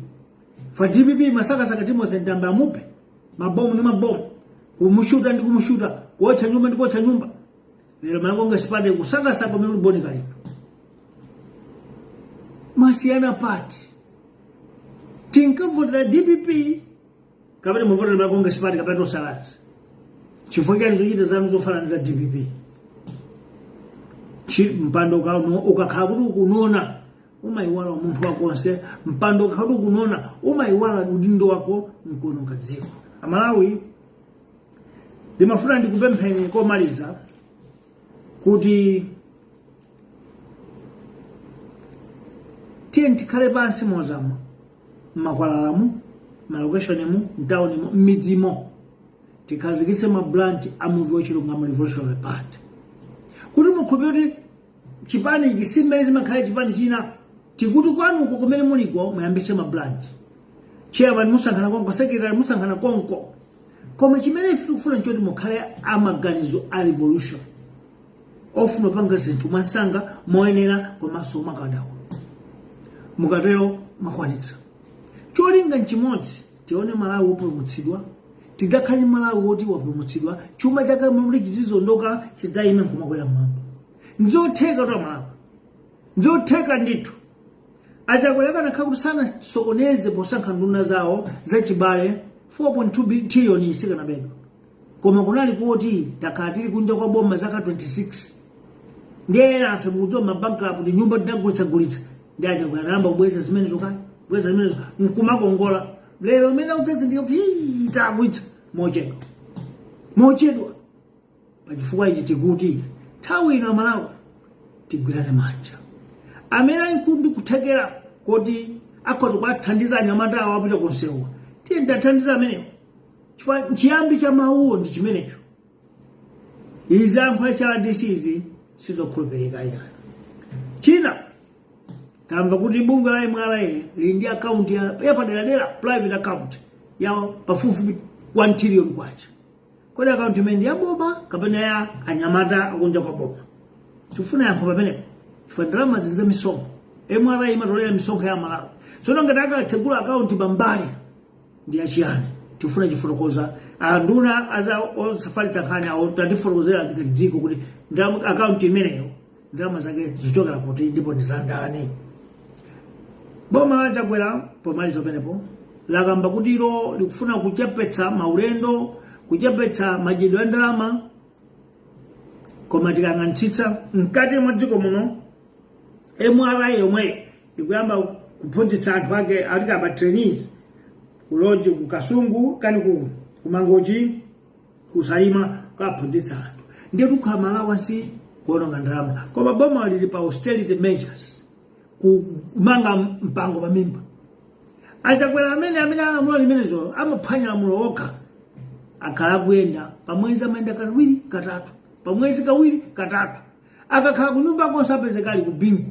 Fa DPP masakasaka Timothy Ndamba amupe mabomu ndi mabomu kumushuta ndi kumushuta kuotcha nyumba ndi kuotcha nyumba. Lero makonga sipade kusakasaka pamene uliboni kalipo masiyana pati tinkavotera DPP kapena muvotera makonga sipade kapena tosalazi chifukwa chani zochita zanu zofananiza DPP. Mpando ukakhala kuti ukunona umaiwala munthu wakonse mpando ukakhala kuti ukunona umaiwala udindo wako nkuononga dziko. Amalawi ndimafuna ndikupempheni komaliza kuti tiye tikhale pansi mozama mmakwalalamu malokeshonemu mtaunimu m'midzimo tikhazikitse mabranch a Muvi Wachilungamo Revolutionary Party kuti mukhulupirire kuti chipani ichi simmene zimakhala chipani china tikuti kwanuko kumene muliko muyambitse mabranch chairman musankhana konko secretary musankhana konko. Koma chimene ife tikufuna nchoti mukhale amaganizo a revolution ofuna panga zinthu masanga moyenera komanso makadaulo mukatero makwanitsa cholinga nchimodzi tione Malawi upulumutsidwa tidzakhale Malawi woti wapulumutsidwa chuma chake momwe chizizondoka chidzayime nkumakwera mmwamba. Nzotheka to Malawi, nzotheka ndithu. Achakwera nakhala kuti sanasokoneze posankha nduna zawo zachibale 4.2 trillion isikanabedwa. Koma kunali kuti takhala tili kunja kwa boma zaka 26. Ndiye afe mukudziwa mabanka kuti nyumba tidagulitsa ndi achakwera namba kubweza zimene zokaya kubweza zimene nkumakongola. Lero mene udzazindika kuti tabwitsa mochedwa pachifukwa ichi tikuti nthawi ino Malawi tigwirane manja. Amene ali nkumbi kuthekera kuti akhoza kuwathandiza anyamata awo apita kunsewu, tiye ndathandiza amenewo. Chifukwa chiyambi cha mawuwo ndi chimenecho. Izi ankhola cha disizi sizokhulupirika iyani. China tamva kuti bunga la MRA lili ndi account ya paderadera private account ya pafupi 1 trillion kwacha. Kodi account imene ndi ya boma kapena ya anyamata akunja kwa boma? Tifuna yankho pamenepo. Chifukwa ndalama zinze misonkho. MRA imatolera misonkho ya Malawi. Tsono ngati akatsegula account bambali ndi yachiyani. Tifuna chifotokoza anduna aza osafari takhanya au tandifotokozera tikati dziko kuti account imeneyo ndalama zake zichokera kuti ndipo ndizandani. Boma la Chakwera pomaliza penepo lakamba kuti ilo likufuna kuchepetsa maulendo, kuchepetsa madyedwe ya ndalama. Koma tikang'anitsitsa mkati mwa dziko muno MRA yomwe ikuyamba kuphunzitsa anthu ake ali aba trainees kuloji kukasungu kani kumangoji kusalima kaphunzitsa anthu. Ndiye tukhala Malawi wansi kuononga ndalama. Koma boma lili pa austerity measures kumanga mpango pamimba. Achakwera amene alamula limenezo amaphwanya lamulo okha akhala kuyenda pamwezi amayenda kawiri katatu, pamwezi kawiri katatu. Akakhala kunyumba konse apezekali ku bingu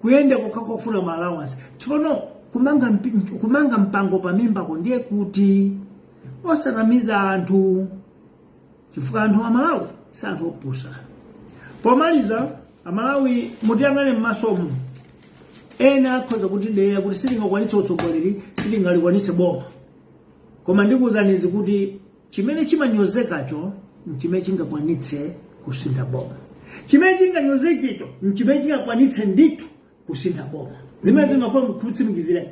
kuyenda kufuna ma allowance. Tsono kumanga mpango pamimba ko ndiye kuti osanamiza anthu. Chifukwa anthu a Malawi santhu opusa. Pomaliza Amalawi mutiyang'ane m'masomo. Ena akhoza kutidera kuti sitingakwanitse utsogoleri, sitingalikwanitse boma. Koma ndikuwuzanizi kuti chimene chimanyozekacho nchimene chingakwanitse kusintha boma. Chimene chinganyozekicho nchimene chingakwanitse ndithu kusintha boma. Zimene tingafuna kutsimikizira.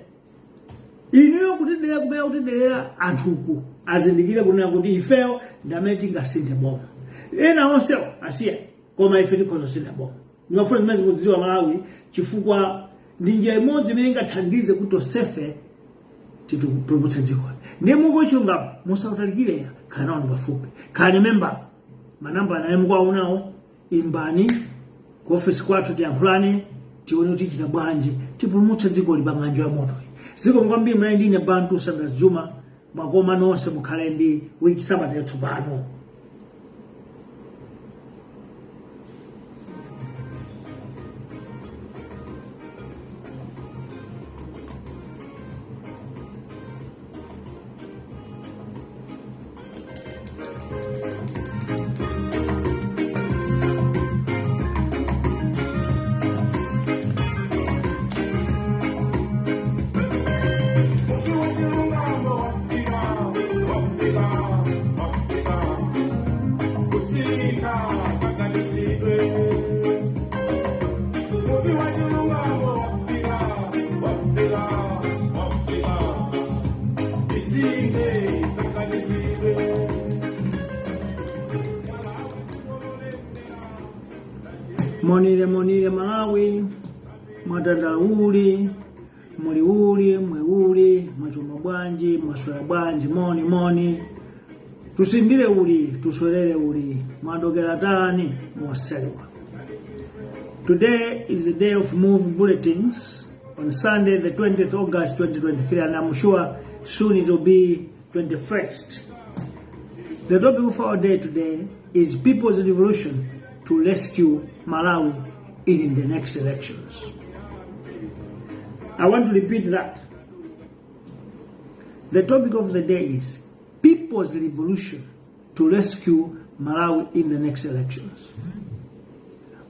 Inuyo kutidera kubera kutidera anthuku azindikire kunena kuti ifeyo ndamene tingasinthe boma. Ena onsewo asiya koma ife tikhoza kusintha boma. Ndimafuna zimene zikudziwa Malawi chifukwa ndi njira imodzi imene ingathandize kuti tosefe titupulumutse dziko. Ndiye Muvi Wachilungamo musautalikire kana wanu pafupi. Kani member manamba naye mukwaonawo imbani ku office kwathu tiyankhulane tione kuti tichita bwanji tipulumutse dziko libang'anjo ya moto. Ziko ngwambiri mnayi ndine BANTU SAUNDERS JUMAH mwakoma nonse mukhale ndi wiki sabata yatsopano. Monire Malawi, mwadandauli, muliuli, mweuli, mwachuma bwanji, mwaswera bwanji, moni. Tusindire uli, tuswerere uli, mwadogera tani, mwaselewa. Today is the day of Muvi Bulletins on Sunday the 20th August 2023, and I'm sure soon it will be 21st. The topic of our day today is People's Revolution to rescue Malawi in the next elections. I want to repeat that. The topic of the day is People's Revolution to rescue Malawi in the next elections.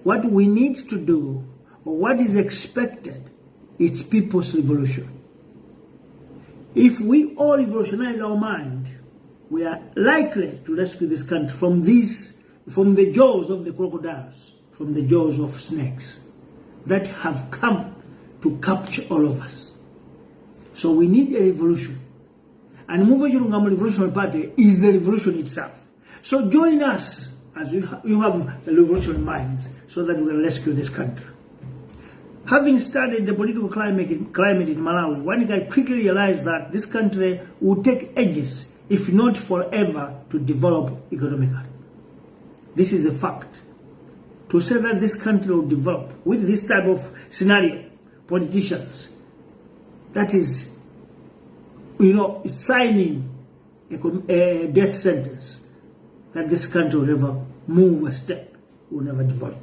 What we need to do, or what is expected, is people's revolution. If we all revolutionize our mind, we are likely to rescue this country from the jaws of the crocodiles, from the jaws of snakes that have come to capture all of us. So we need a revolution. And Muvi Wachilungamo Revolutionary Party is the revolution itself. So join us as you have the revolutionary minds so that we can rescue this country. Having studied the political climate in Malawi, one can quickly realize that this country will take ages, if not forever, to develop economically. This is a fact. To say that this country will develop with this type of scenario, politicians, that is, signing a death sentence, that this country will never move a step, will never develop.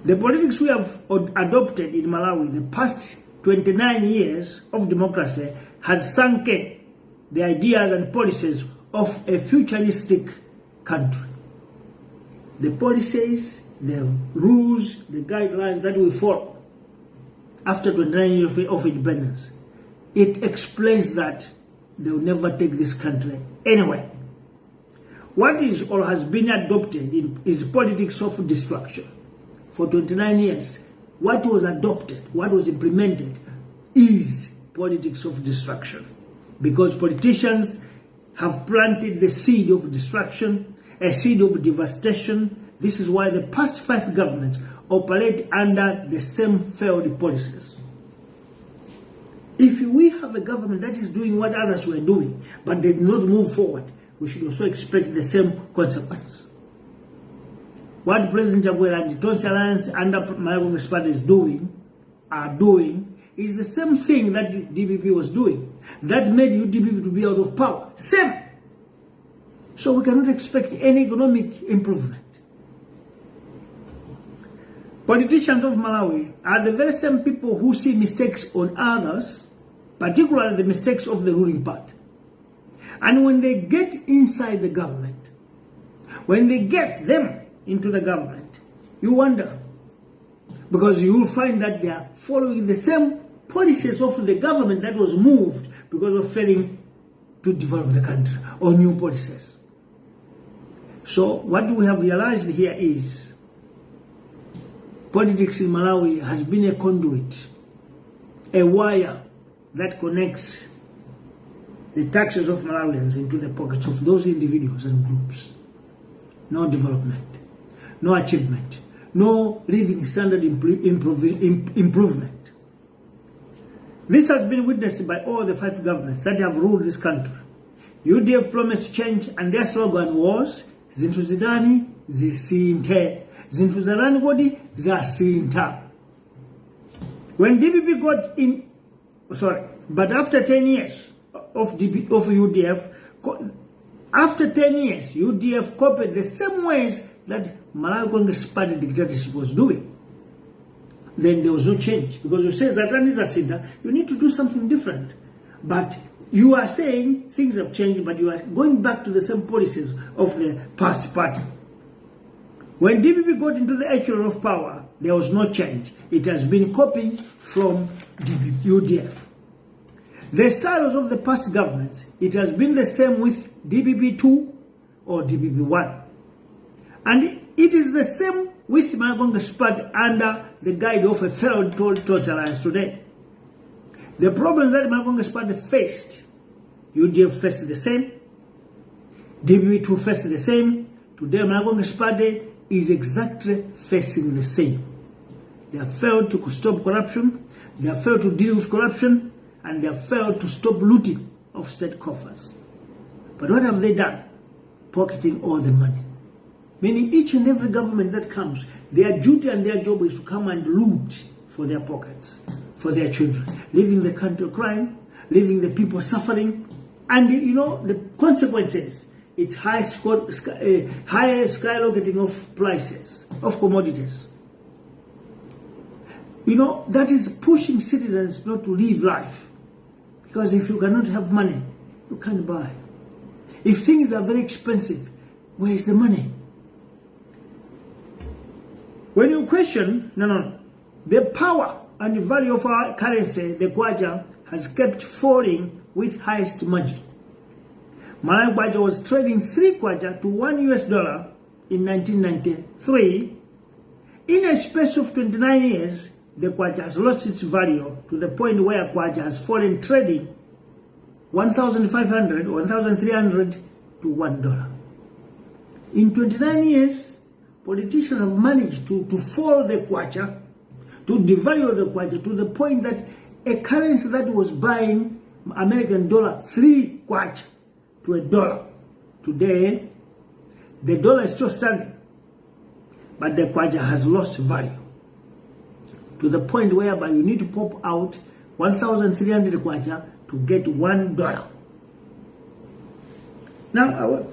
The politics we have adopted in Malawi the past 29 years of democracy has sunken the ideas and policies of a futuristic country. The policies, the rules, the guidelines that we follow after 29 years of independence, it explains that they will never take this country anywhere. What is or has been adopted is politics of destruction. For 29 years, what was adopted, what was implemented is politics of destruction. Because politicians have planted the seed of destruction, a seed of devastation. This is why the past 5 governments operate under the same failed policies. If we have a government that is doing what others were doing, but did not move forward, we should also expect the same consequence. What President Jaguar and the Tonsi Alliance under Malawi Party are doing is the same thing that DPP was doing. That made UDP to be out of power. Same. So we cannot expect any economic improvement. Politicians of Malawi are the very same people who see mistakes on others, particularly the mistakes of the ruling party. And when they get inside the government, when they get them into the government, you wonder, because you will find that they are following the same policies of the government that was moved because of failing to develop the country, or new policies. So what we have realized here is politics in Malawi has been a conduit, a wire that connects the taxes of Malawians into the pockets of those individuals and groups. No development, no achievement, no living standard improvement. This has been witnessed by all the 5 governments that have ruled this country. UDF promised change, and their slogan was Zinthu zidani zisinthe. Zinthu zarani kodi zasintha. When DPP got in, but after 10 years of UDF, after 10 years, UDF copied the same ways that Malawi Congress Party dictatorship was doing. Then there was no change. Because you say Zatani is a sinner, you need to do something different. But you are saying things have changed, but you are going back to the same policies of the past party. When DPP got into the echelon of power, there was no change. It has been copying from UDF. The styles of the past governments, it has been the same with DPP2 or DPP1. And it is the same with Malawi Congress Party under the guide of a failed Tonsi Alliance today. The problems that Malawi Congress Party faced, UDF faced the same, DPP2 faced the same. Today Malawi Congress Party is exactly facing the same. They have failed to stop corruption, they have failed to deal with corruption, and they have failed to stop looting of state coffers. But what have they done? Pocketing all the money. Meaning each and every government that comes, their duty and their job is to come and loot for their pockets, for their children, leaving the country crying, leaving the people suffering. And the consequences, it's high skyrocketing of prices, of commodities. That is pushing citizens not to live life. Because if you cannot have money, you can't buy. If things are very expensive, where is the money? When you question, the power and the value of our currency, the kwacha, has kept falling with highest margin. Malawi kwacha was trading 3 kwacha to $1 in 1993. In a space of 29 years, the kwacha has lost its value to the point where kwacha has fallen trading 1,500 or 1,300 to $1. In 29 years, politicians have managed to fall the kwacha, to devalue the kwacha to the point that a currency that was buying American dollar 3 kwacha to $1. Today, the dollar is still standing, but the kwacha has lost value to the point whereby you need to pop out 1,300 kwacha to get $1. Now,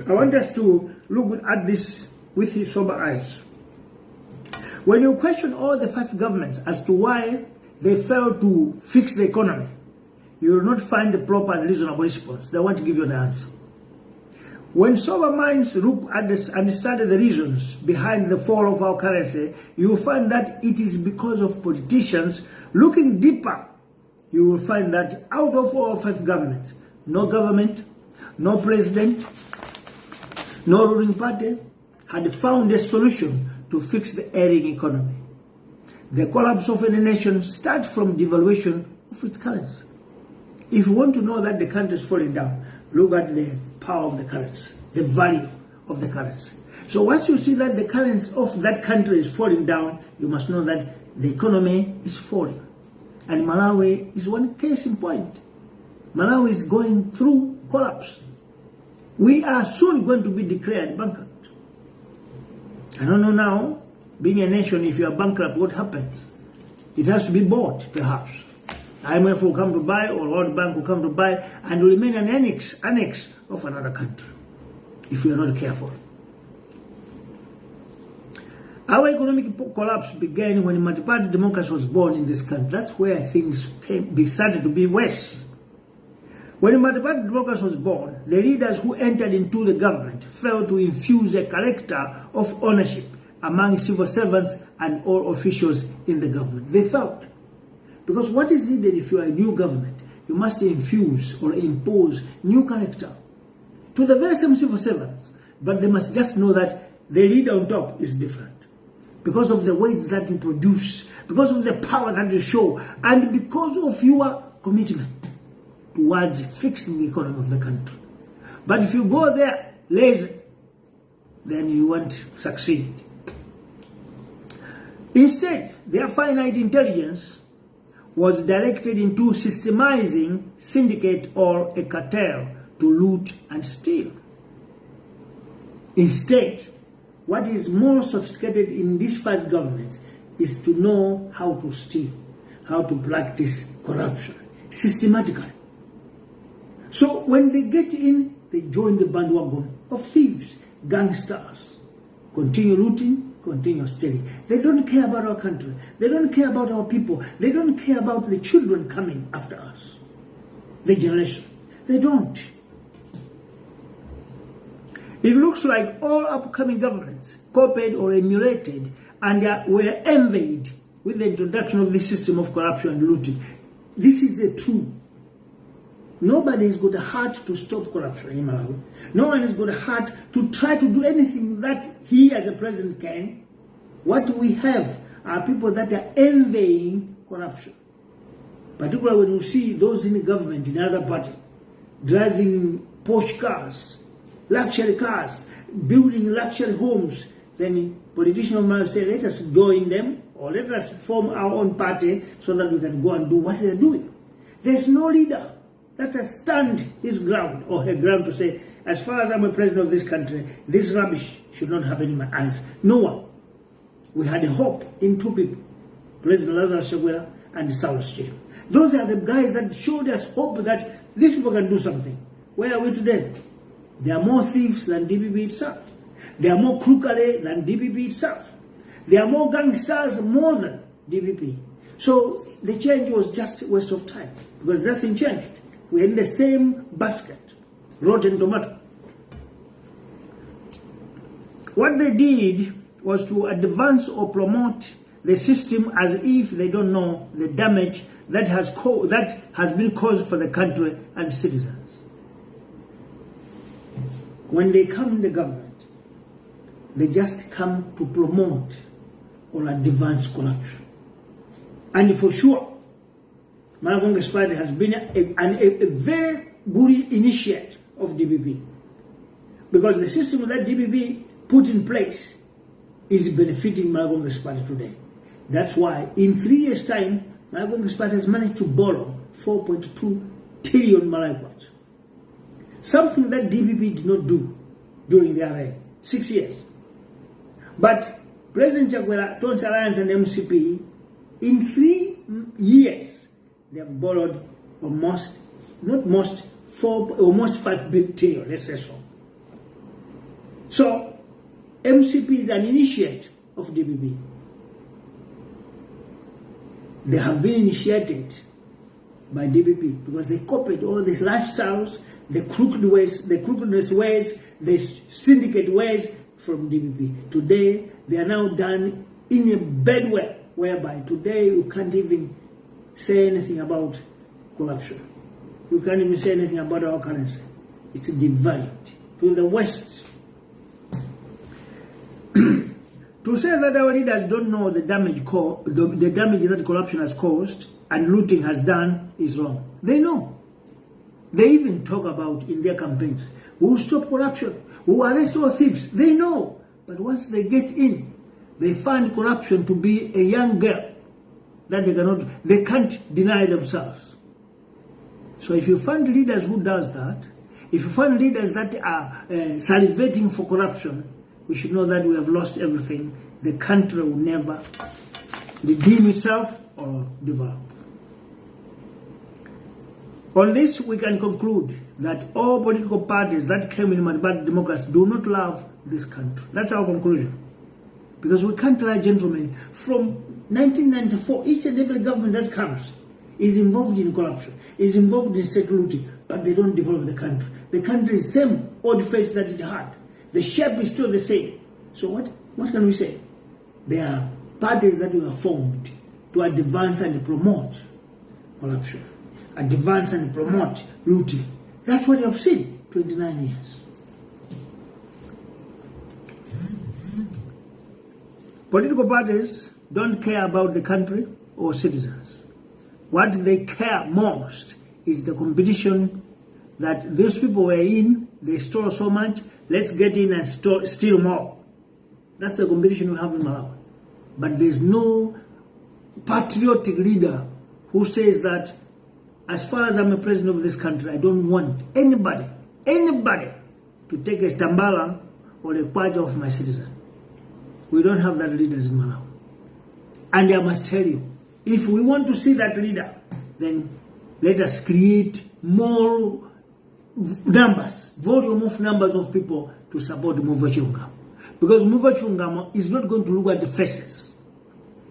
I want us to look at this with sober eyes. When you question all the 5 governments as to why they failed to fix the economy, you will not find a proper and reasonable response. They want to give you an answer. When sober minds look at this and study the reasons behind the fall of our currency, you will find that it is because of politicians. Looking deeper, you will find that out of all 5 governments, no government, no president, no ruling party had found a solution to fix the ailing economy. The collapse of any nation starts from devaluation of its currency. If you want to know that the country is falling down, look at the power of the currency, the value of the currency. So once you see that the currency of that country is falling down, you must know that the economy is falling. And Malawi is one case in point. Malawi is going through collapse. We are soon going to be declared bankrupt. I don't know now, being a nation, if you are bankrupt, what happens? It has to be bought, perhaps. IMF will come to buy, or World Bank will come to buy, and will remain an annex of another country, if we are not careful. Our economic collapse began when multi-party democracy was born in this country. That's where things started to be worse. When multi-party democracy was born, the leaders who entered into the government failed to infuse a character of ownership among civil servants and all officials in the government. They thought, because what is needed if you are a new government, you must infuse or impose new character to the very same civil servants, but they must just know that the leader on top is different because of the weight that you produce, because of the power that you show, and because of your commitment towards fixing the economy of the country. But if you go there lazy, then you won't succeed. Instead, their finite intelligence was directed into systemizing syndicate or a cartel to loot and steal. Instead, what is more sophisticated in these 5 governments is to know how to steal, how to practice corruption systematically. So when they get in, they join the bandwagon of thieves, gangsters, continue looting, continue stealing. They don't care about our country. They don't care about our people. They don't care about the children coming after us, the generation. They don't. It looks like all upcoming governments copied or emulated and were envied with the introduction of this system of corruption and looting. This is the truth. Nobody has got a heart to stop corruption in Malawi. No one has got a heart to try to do anything that he as a president can. What we have are people that are envying corruption. Particularly when you see those in the government, in other party, driving Porsche cars, luxury cars, building luxury homes, then politicians might say, let us join them, or let us form our own party so that we can go and do what they're doing. There's no leader that has stand his ground or her ground to say, as far as I'm a president of this country, this rubbish should not happen in my eyes. No one. We had a hope in 2 people, President Lazarus Chakwera and Saulus Chief. Those are the guys that showed us hope that these people can do something. Where are we today? There are more thieves than DPP itself. There are more crookery than DPP itself. There are more gangsters more than DPP. So the change was just a waste of time because nothing changed. We're in the same basket, rotten tomato. What they did was to advance or promote the system as if they don't know the damage that has been caused for the country and citizens. when they come in the government, they just come to promote or advance corruption. And for sure, my Congress Party has been a very good initiate of DPP, because the system that DPP put in place is benefiting my Congress Party today. That's why in 3 years' time, my Congress Party has managed to borrow 4.2 trillion Malaykwas. Something that DPP did not do during their reign, 6 years. But President Chakwera, Tonse Alliance and MCP, in 3 years, they have borrowed almost 5 trillion, let's say so. So, MCP is an initiate of DPP. They have been initiated by DPP because they copied all these lifestyles, the crookedness ways, the syndicate ways from DPP. Today, they are now done in a bad way, whereby today you can't even say anything about corruption. You can't even say anything about our currency. It's devalued to the West. To say that our leaders don't know the damage that corruption has caused and looting has done is wrong. They know. They even talk about in their campaigns, who will stop corruption, who will arrest all thieves. They know. But once they get in, they find corruption to be a young girl that they can't deny themselves. So if you find leaders who does that, if you find leaders that are salivating for corruption, we should know that we have lost everything. The country will never redeem itself or develop. On this, we can conclude that all political parties that came in Multiparty democracy do not love this country. That's our conclusion. Because we can't lie, gentlemen. From 1994, each and every government that comes is involved in corruption, is involved in security, but they don't develop the country. The country is the same old face that it had. The shape is still the same. So what can we say? There are parties that were formed to advance and promote corruption, advance and promote looting. That's what you have seen 29 years. Political parties don't care about the country or citizens. What they care most is the competition that those people were in. They stole so much, let's get in and steal more. That's the competition we have in Malawi. But there's no patriotic leader who says that as far as I'm a president of this country, I don't want anybody to take a stambala or a part of my citizen. We don't have that leaders in Malawi. And I must tell you, if we want to see that leader, then let us create more volume of numbers of people to support Muvi Wachilungamo. Because Muvi Wachilungamo is not going to look at the faces.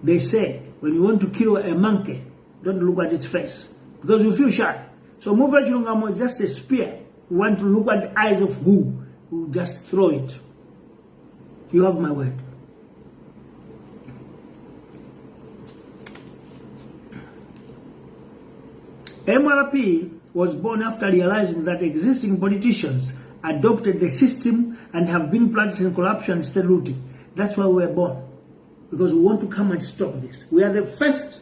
They say, when you want to kill a monkey, don't look at its face, because you feel shy. So Muvi Wachilungamo is just a spear. You want to look at the eyes of who just throw it. You have my word. MRP was born after realizing that existing politicians adopted the system and have been practicing corruption and state looting. That's why we were born. Because we want to come and stop this. We are the first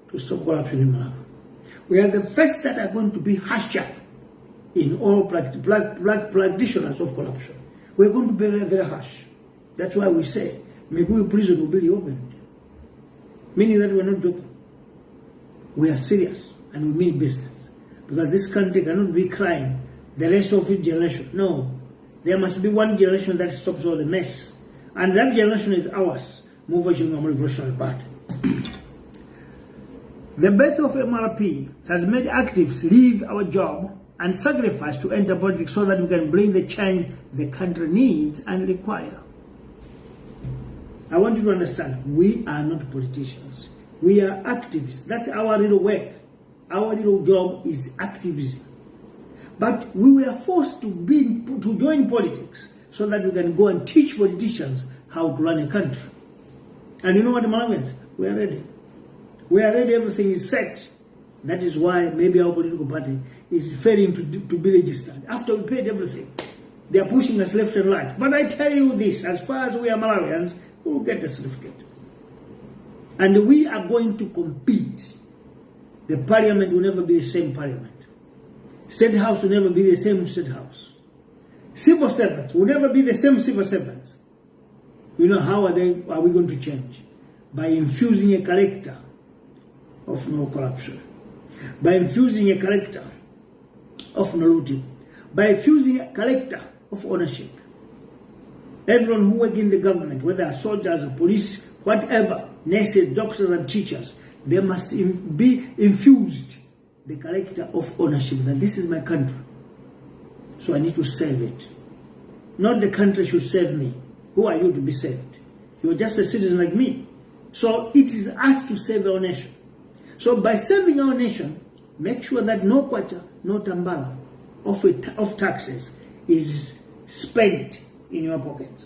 to stop corruption in Malawi. We are the first that are going to be harsher in all practitioners of corruption. We are going to be very, very harsh. That's why we say, Miguel prison will be reopened. Meaning that we are not joking. We are serious and we mean business. Because this country cannot be crying the rest of its generation. No. There must be one generation that stops all the mess. And that generation is ours. Muvi Wachilungamo Revolutionary Party. The birth of MRP has made activists leave our job and sacrifice to enter politics so that we can bring the change the country needs and require. I want you to understand, we are not politicians. We are activists. That's our little work. Our little job is activism. But we were forced to join politics so that we can go and teach politicians how to run a country. And you know what, Malawians? We are ready. We are ready. Everything is set. That is why maybe our political party is failing to be registered. After we paid everything, They are pushing us left and right. But I tell you this, as far as we are Malawians, we will get the certificate. And we are going to compete. The parliament will never be the same parliament. State house will never be the same state house. Civil servants will never be the same civil servants. You know, how are we going to change? By infusing a character of no corruption. By infusing a character of no looting. By infusing a character of ownership. Everyone who works in the government, whether soldiers or police, whatever, nurses, doctors and teachers, they must be infused the character of ownership, that this is my country, so I need to serve it. Not the country should serve me. Who are you to be served? You're just a citizen like me. So it is us to serve our nation. So by serving our nation, make sure that no kwacha, no tambala of taxes is spent in your pockets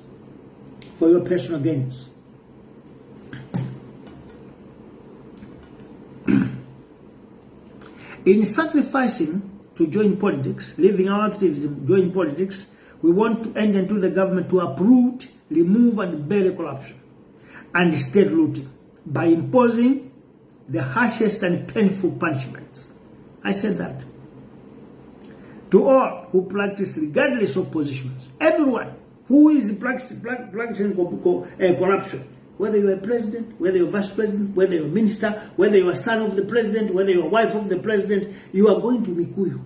for your personal gains. In sacrificing to join politics, leaving our activism, join politics, we want to enter into the government to uproot, remove and bury corruption and state looting by imposing the harshest and painful punishments. I said that. To all who practice regardless of positions, everyone who is practicing corruption, whether you're a president, whether you're vice president, whether you're a minister, whether you're a son of the president, whether you're a wife of the president, you are going to Mikuyu.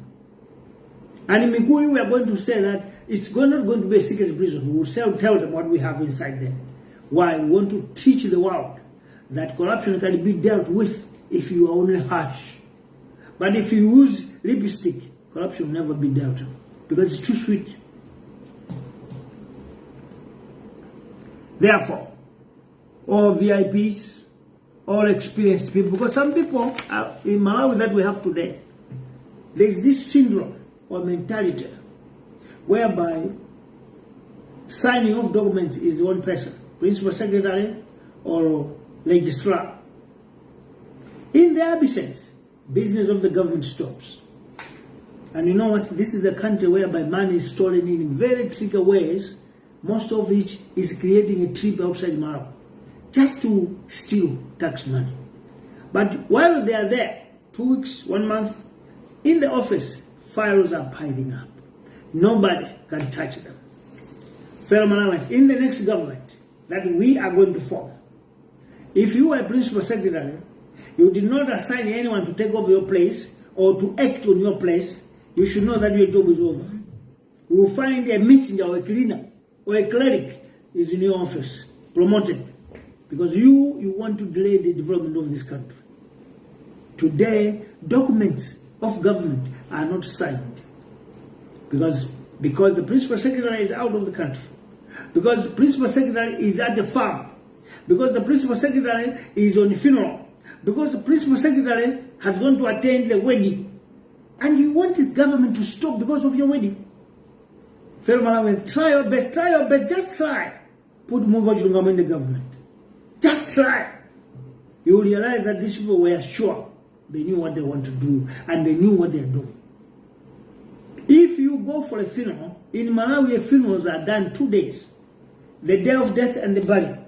And in Mikuyu, we are going to say that it's not going to be a secret prison. We will tell them what we have inside there. Why? We want to teach the world that corruption can be dealt with if you are only harsh. But if you use lipstick, corruption will never be dealt with because it's too sweet. Therefore, all VIPs, all experienced people, because some people in Malawi that we have today, there's this syndrome or mentality whereby signing off documents is the one person, principal secretary or registrar. In their absence, business of the government stops. And you know what? This is a country whereby money is stolen in very tricky ways, most of which is creating a trip outside Malawi just to steal tax money. But while they are there, 2 weeks, 1 month, in the office, files are piling up. Nobody can touch them. Fellow Malawians, in the next government that we are going to form, if you are a principal secretary, you did not assign anyone to take over your place or to act on your place, you should know that your job is over. You will find a messenger or a cleaner or a cleric is in your office, promoted, because you want to delay the development of this country. Today, documents of government are not signed because the principal secretary is out of the country, because the principal secretary is at the farm, because the principal secretary is on the funeral, because the principal secretary has gone to attend the wedding, and you want the government to stop because of your wedding. Fellow Malawians, try your best, just try. Put Muvi Wachilungamo in the government. Just try. You will realize that these people were sure they knew what they want to do and they knew what they are doing. If you go for a funeral, in Malawi funerals are done 2 days. The day of death and the burial.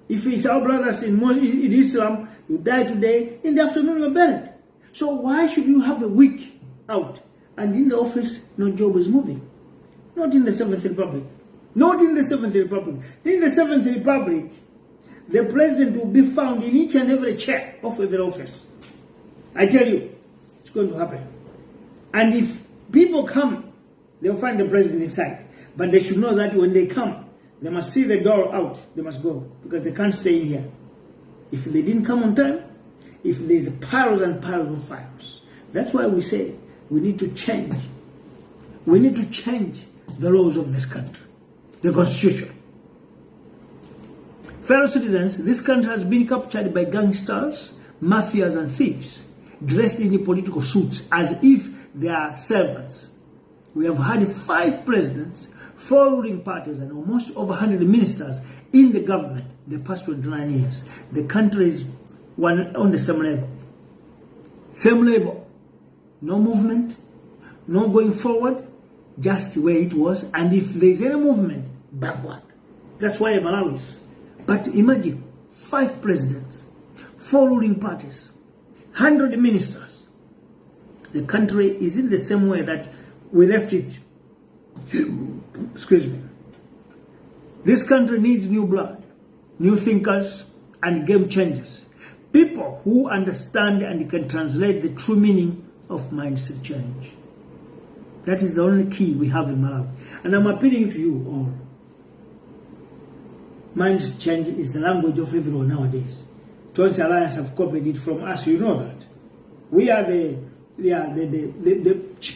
If it's our brothers in Islam, you die today, in the afternoon you're buried. So why should you have a week out and in the office no job is moving? Not in the 7th Republic. Not in the 7th Republic. In the 7th Republic, the president will be found in each and every chair of every office. I tell you, it's going to happen. And if people come, they'll find the president inside. But they should know that when they come, they must see the door out. They must go because they can't stay in here. If they didn't come on time, if there's piles and piles of files. That's why we say we need to change. We need to change the laws of this country, the constitution. Fellow citizens, this country has been captured by gangsters, mafias and thieves, dressed in political suits as if they are servants. We have had 5 presidents, 4 ruling parties and almost over 100 ministers in the government the past 29 years. The country is on the same level. Same level. No movement, no going forward, just where it was, and if there is any movement, backward. That's why Malawi is. But imagine 5 presidents, 4 ruling parties, 100 ministers. The country is in the same way that we left it. Excuse me. This country needs new blood, new thinkers, and game changers. People who understand and can translate the true meaning of mindset change. That is the only key we have in Malawi. And I'm appealing to you all. Mindset change is the language of everyone nowadays. Towards Alliance have copied it from us, you know that. We are the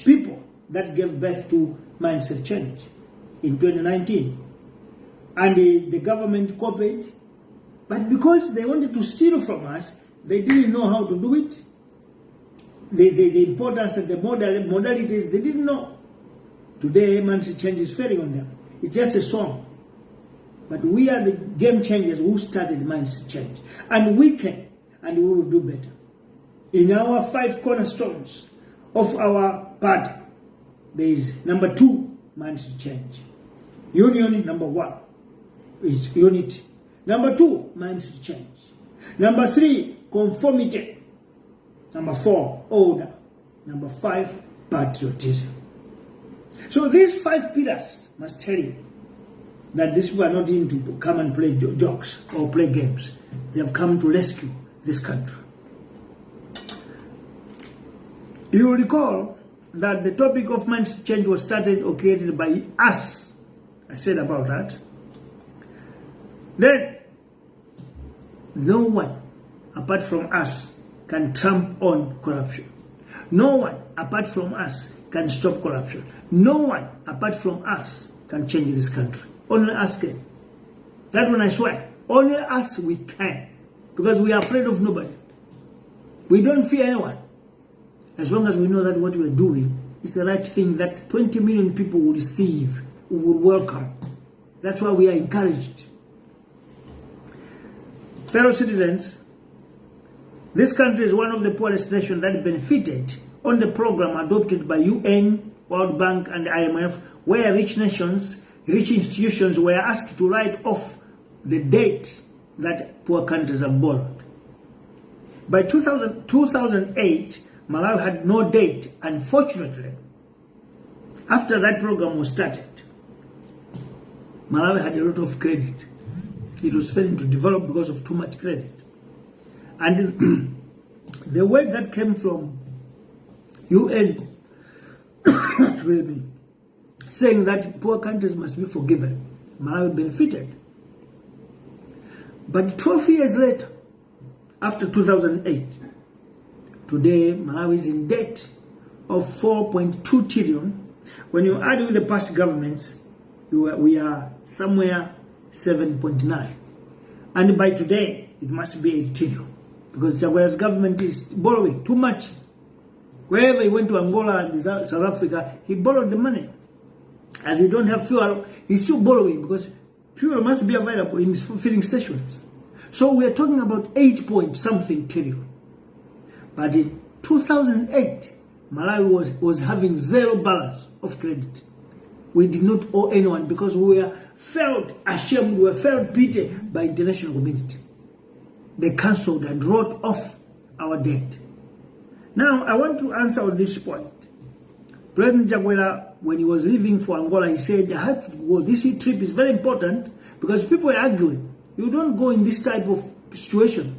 people that gave birth to mindset change in 2019. And the government copied, but because they wanted to steal from us, they didn't know how to do it. The importance and the modalities, they didn't know. Today, mindset change is failing on them. It's just a song. But we are the game changers who started mindset change. And we can, and we will do better. In our 5 cornerstones of our party, there is number 2, mindset change. Union, number 1, is unity. Number 2, mindset change. Number 3, conformity. Number 4, order. Number 5, patriotism. So these 5 pillars must tell you that these people are not in to come and play jokes or play games. They have come to rescue this country. You will recall that the topic of mindset change was started or created by us. I said about that. Then, no one apart from us can trump on corruption. No one apart from us can stop corruption. No one apart from us can change this country. Only us can. That one I swear. Only us we can. Because we are afraid of nobody. We don't fear anyone. As long as we know that what we are doing is the right thing that 20 million people will receive, will welcome. That's why we are encouraged. Fellow citizens, this country is one of the poorest nations that benefited on the program adopted by UN, World Bank, and IMF, where rich nations, rich institutions were asked to write off the debt that poor countries have borrowed. By 2008, Malawi had no debt, unfortunately. After that program was started, Malawi had a lot of credit. It was failing to develop because of too much credit. And the word that came from UN saying that poor countries must be forgiven, Malawi benefited. But 12 years later, after 2008, today Malawi is in debt of 4.2 trillion. When you add with the past governments, we are somewhere 7.9. And by today, it must be 8 trillion. Because Chagwera's government is borrowing too much. Wherever he went to Angola and South Africa, he borrowed the money. As we don't have fuel, he's still borrowing because fuel must be available in filling stations. So we are talking about 8-point-something trillion. But in 2008, Malawi was having 0 balance of credit. We did not owe anyone because we were felt ashamed, we were felt pity by international community. They cancelled and wrote off our debt. Now, I want to answer on this point. President Chagwera, when he was leaving for Angola, he said, I have to go. This trip is very important because people are arguing. You don't go in this type of situation.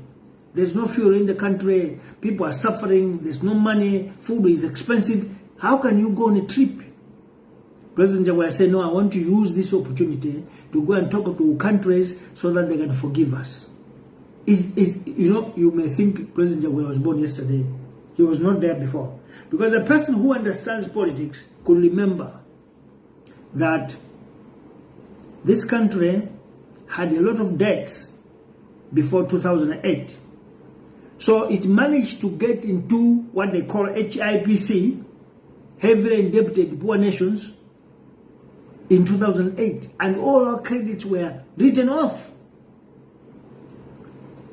There's no fuel in the country. People are suffering. There's no money. Food is expensive. How can you go on a trip? President Chagwera said, no, I want to use this opportunity to go and talk to countries so that they can forgive us. You know, you may think President Chagwera was born yesterday. He was not there before. Because a person who understands politics could remember that this country had a lot of debts before 2008. So it managed to get into what they call HIPC, heavily indebted poor nations, in 2008. And all our credits were written off.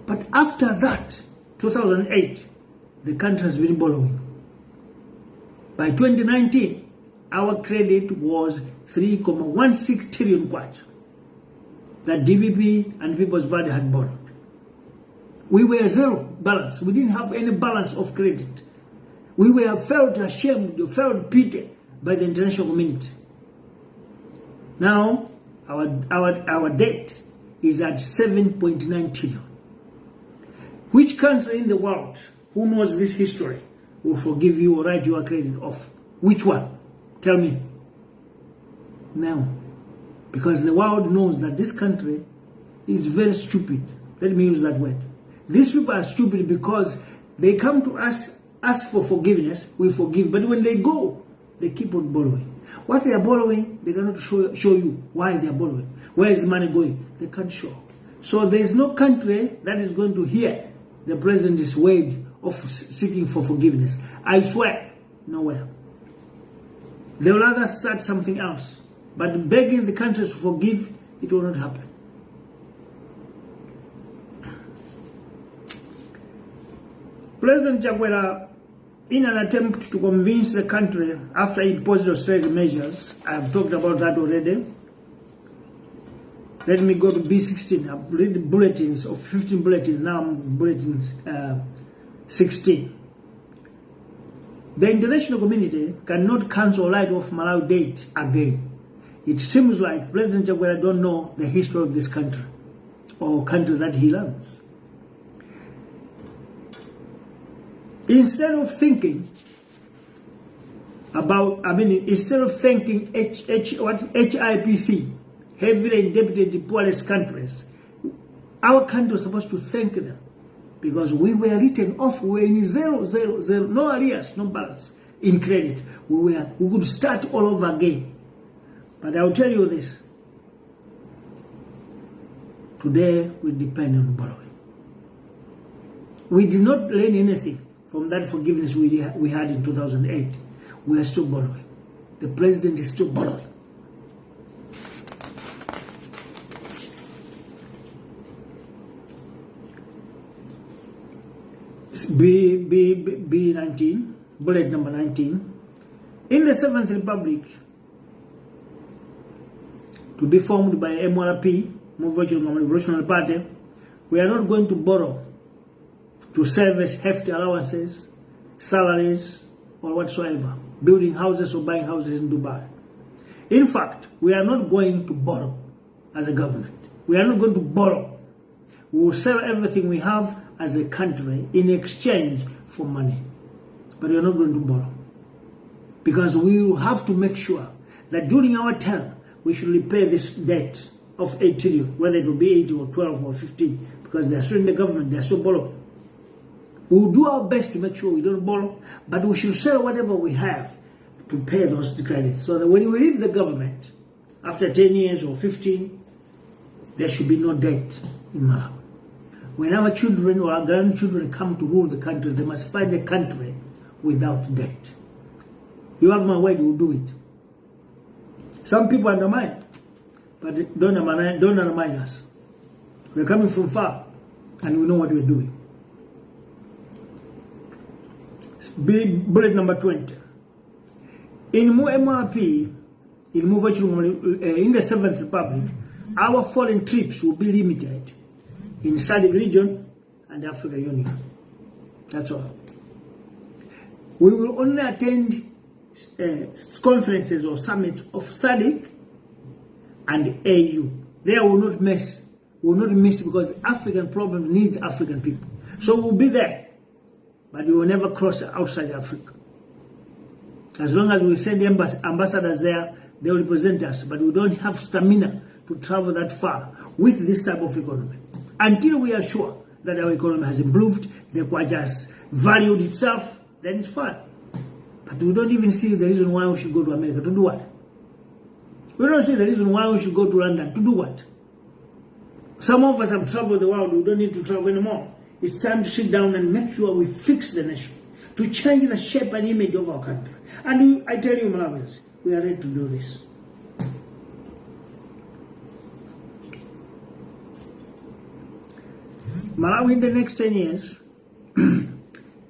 But after that, 2008, the country has been borrowing. By 2019, our credit was 3.16 trillion kwacha that DPP and People's Party had borrowed. We were zero balance. We didn't have any balance of credit. We were felt ashamed, felt pity by the international community. Now, our debt is at 7.9 trillion. Which country in the world who knows this history will forgive you or write your credit off? Which one? Tell me. Now, because the world knows that this country is very stupid. Let me use that word. These people are stupid because they come to us, ask for forgiveness, we forgive, but when they go, they keep on borrowing. What they are borrowing, they cannot show you why they are borrowing. Where is the money going? They can't show. So there is no country that is going to hear the president's word of seeking for forgiveness. I swear, nowhere. They will rather start something else. But begging the countries to forgive, it will not happen. President Chakwera, in an attempt to convince the country after he imposed austerity measures, I have talked about that already. Let me go to B16. I've read the bulletins of 15 bulletins, now I'm bulletins 16. The international community cannot cancel light off Malawi date again. It seems like President Chakwera don't know the history of this country or country that he loves. Instead of thinking about, instead of thanking HIPC, heavily indebted the poorest countries, our country was supposed to thank them because we were written off. We were in zero, no arrears, no balance in credit. We could start all over again. But I'll tell you this. Today we depend on borrowing. We did not learn anything from that forgiveness we had in 2008. We are still borrowing. The president is still borrowing. B19, bullet number 19. In the 7th Republic, to be formed by MRP, Muvi Wachilungamo Revolutionary Party, we are not going to borrow to service hefty allowances, salaries, or whatsoever, building houses or buying houses in Dubai. In fact, we are not going to borrow as a government. We are not going to borrow. We will sell everything we have as a country in exchange for money. But we are not going to borrow. Because we will have to make sure that during our term, we should repay this debt of 8 trillion, whether it will be 8 or 12 or 15, because they are still in the government, they are still borrowing. We will do our best to make sure we don't borrow, but we should sell whatever we have to pay those credits, so that when we leave the government, after 10 years or 15, there should be no debt in Malawi. When our children or our grandchildren come to rule the country, they must find a country without debt. You have my word, you will do it. Some people undermine, but don't undermine us. We're coming from far, and we know what we're doing. Bullet number 20. In MRP, in Muvi Wachilungamo, in the 7th Republic, our foreign trips will be limited in SADC region and African Union. That's all. We will only attend conferences or summits of SADC and AU. There will not miss because African problem needs African people. So we'll be there, but we will never cross outside Africa. As long as we send ambassadors there, they will represent us, but we don't have stamina to travel that far with this type of economy. Until we are sure that our economy has improved, the Kwacha has valued itself, then it's fine. But we don't even see the reason why we should go to America. To do what? We don't see the reason why we should go to London. To do what? Some of us have traveled the world. We don't need to travel anymore. It's time to sit down and make sure we fix the nation, to change the shape and image of our country. And I tell you, Malawians, we are ready to do this. Malawi in the next 10 years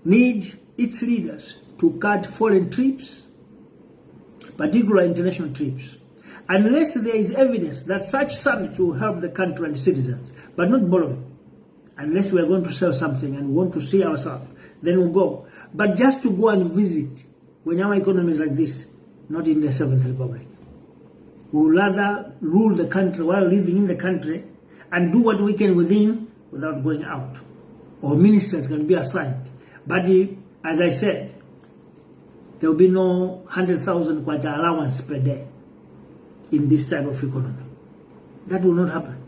need its leaders to cut foreign trips, particularly international trips, unless there is evidence that such summits will help the country and citizens, but not borrowing. Unless we are going to sell something and want to see ourselves, then we'll go. But just to go and visit when our economy is like this, not in the 7th Republic. We will rather rule the country while living in the country and do what we can within without going out. Or ministers can be assigned. But as I said, there will be no 100,000 quota allowance per day in this type of economy. That will not happen.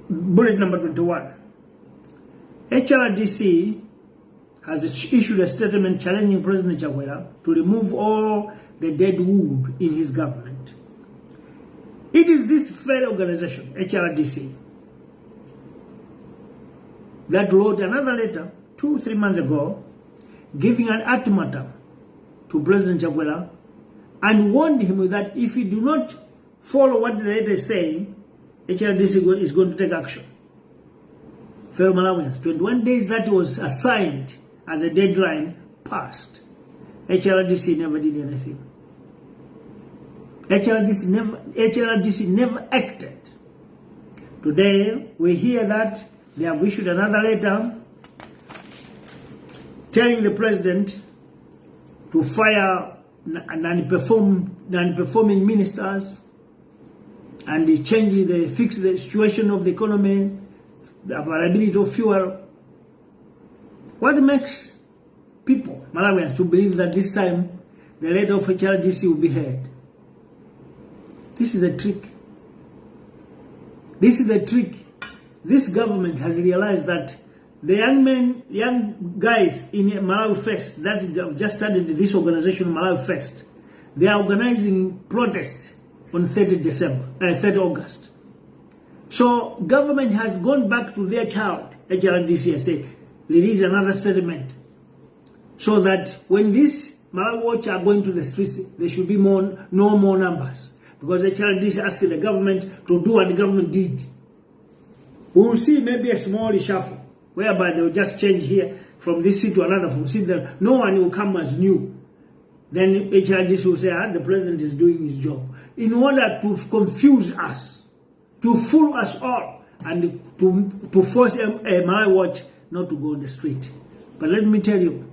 Bullet number 21. HRDC has issued a statement challenging President Chakwera to remove all the dead wood in his government. It is this very organization, HRDC, that wrote another letter 2-3 months ago giving an ultimatum to President Chakwera and warned him that if he do not follow what the letter is saying, HRDC is going to take action. Fellow Malawians, 21 days that was assigned as a deadline passed. HRDC never did anything. HRDC never acted. Today, we hear that they have issued another letter telling the president to fire non-performing ministers and fix the situation of the economy, the availability of fuel. What makes people, Malawians, to believe that this time the letter of HRDC will be heard? This is a trick. This is the trick. This government has realized that the young guys in Malawi Fest that have just started this organization, Malawi Fest, they are organizing protests on 30 August. So government has gone back to their child, HRDC, and say, release another statement so that when these Malawi Watch are going to the streets, there should be no more numbers. Because HRDC asked the government to do what the government did. We will see maybe a small reshuffle, whereby they will just change here from this seat to another, from seat that no one will come as new. Then HRDC will say, the president is doing his job. In order to confuse us, to fool us all, and to force a Malawi Watch not to go on the street. But let me tell you,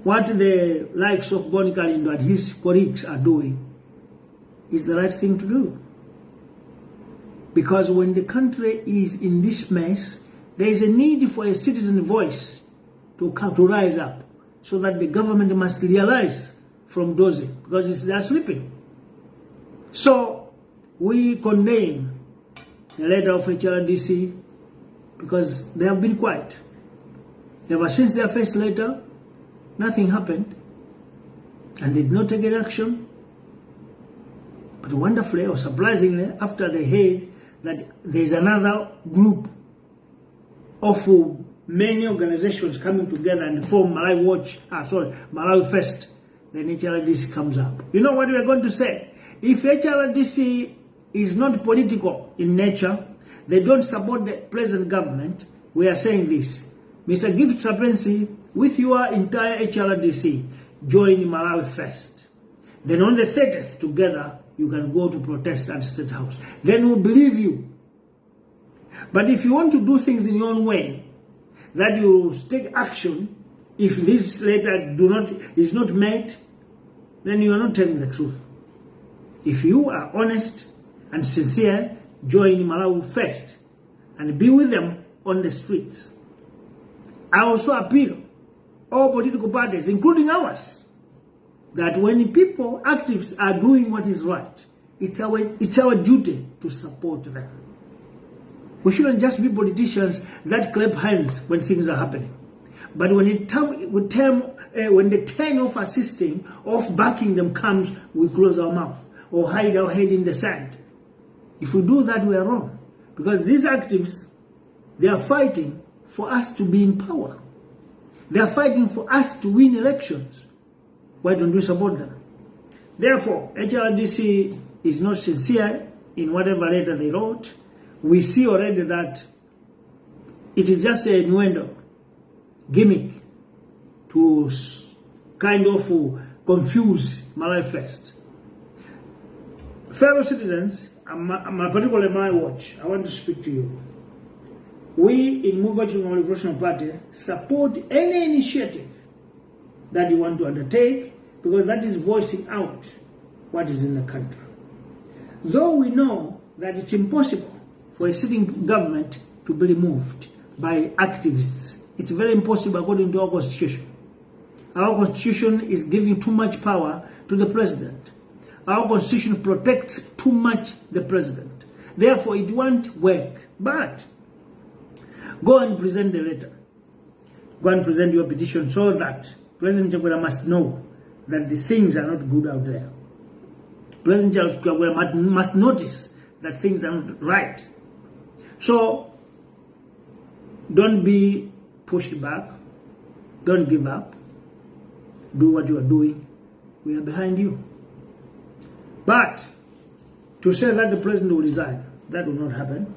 what the likes of Boni Kalindo and his colleagues are doing is the right thing to do. Because when the country is in this mess, there is a need for a citizen voice to rise up, so that the government must realize from dozing, because they are sleeping. So we condemn the letter of HRDC because they have been quiet. Ever since their first letter, nothing happened, and they did not take any action. But wonderfully or surprisingly, after they heard that there is another group of many organizations coming together and form Malawi Fest, then HRDC comes up. You know what we are going to say? If HRDC is not political in nature, they don't support the present government, we are saying this. Mr. Gift Trapensi, with your entire HRDC, join Malawi Fest. Then on the 30th, together, you can go to protest at State House. Then we'll believe you. But if you want to do things in your own way, that you take action, if this letter is not met, then you are not telling the truth. If you are honest and sincere, join Malawi Fest and be with them on the streets. I also appeal all political parties, including ours, that when people, activists, are doing what is right, it's our duty to support them. We shouldn't just be politicians that clap hands when things are happening. But when the time of assisting, of backing them comes, we close our mouth or hide our head in the sand. If we do that, we are wrong. Because these activists, they are fighting for us to be in power. They are fighting for us to win elections. Why don't we support them? Therefore, HRDC is not sincere in whatever letter they wrote. We see already that it is just a innuendo gimmick to kind of confuse Malawi First. Fellow citizens, particularly my watch, I want to speak to you. We in Muvi Wachilungamo Revolutionary Party support any initiative that you want to undertake, because that is voicing out what is in the country. Though we know that it's impossible for a sitting government to be removed by activists. It's very impossible according to our constitution. Our constitution is giving too much power to the president. Our constitution protects too much the president. Therefore, it won't work. But go and present the letter. Go and present your petition so that President Chakwera must know that these things are not good out there. President Chakwera must notice that things are not right. So, don't be pushed back. Don't give up. Do what you are doing. We are behind you. But to say that the president will resign, that will not happen.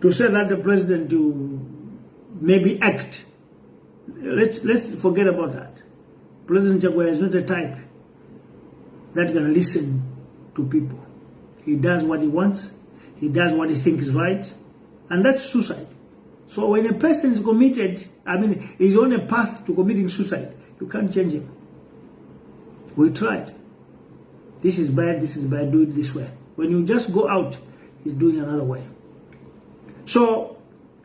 To say that the president will maybe act, let's forget about that. President Chakwera is not a type that can listen to people. He does what he wants. He does what he thinks is right. And that's suicide. So when a person is committed, is on a path to committing suicide, you can't change him. We tried. This is bad, do it this way. When you just go out, he's doing another way. So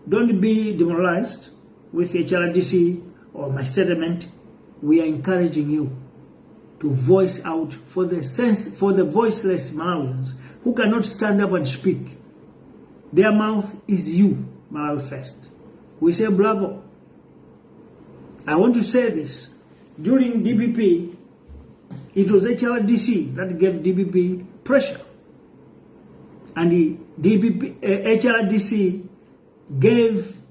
don't be demoralized with HRDC or my statement. We are encouraging you to voice out for the voiceless Malawians who cannot stand up and speak. Their mouth is you, Malawi First. We say bravo. I want to say this. During DPP, it was HRDC that gave DPP pressure. And HRDC gave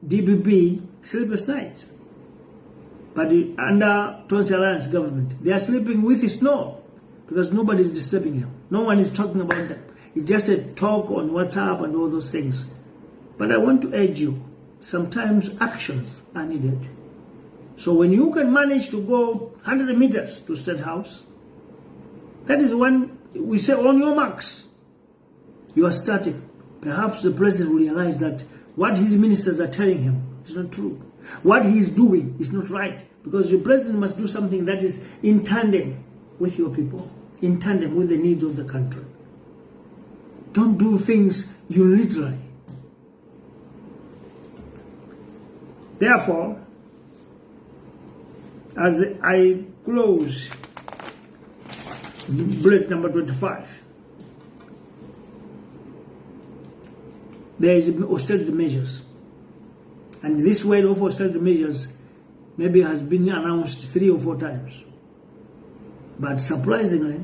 DPP sleepless nights. But under Tonsi Alliance government, they are sleeping with the snow because nobody is disturbing them. No one is talking about them. It's just a talk on WhatsApp and all those things. But I want to urge you, sometimes actions are needed. So when you can manage to go 100 meters to State House, that is when we say on your marks, you are starting. Perhaps the president will realize that what his ministers are telling him is not true. What he is doing is not right, because your president must do something that is in tandem with your people, in tandem with the needs of the country. Don't do things unilaterally. Therefore, as I close bullet number 25, there is austerity measures. And this word of austerity measures maybe has been announced 3 or 4 times. But surprisingly,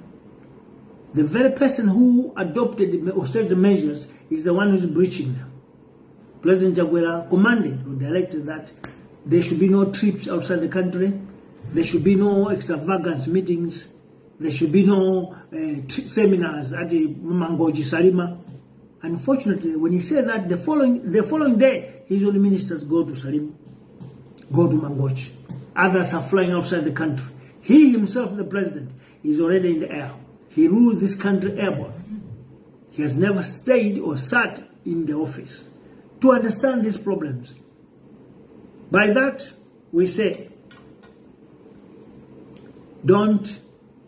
the very person who adopted the austerity measures is the one who's breaching them. President Chakwera commanded or directed that there should be no trips outside the country, there should be no extravagance meetings, there should be no seminars at the Mangoji Salima. Unfortunately, when he said that, the following day, his own ministers go to Salim, go to Mangochi. Others are flying outside the country. He himself, the president, is already in the air. He rules this country airborne. He has never stayed or sat in the office to understand these problems. By that, we say, don't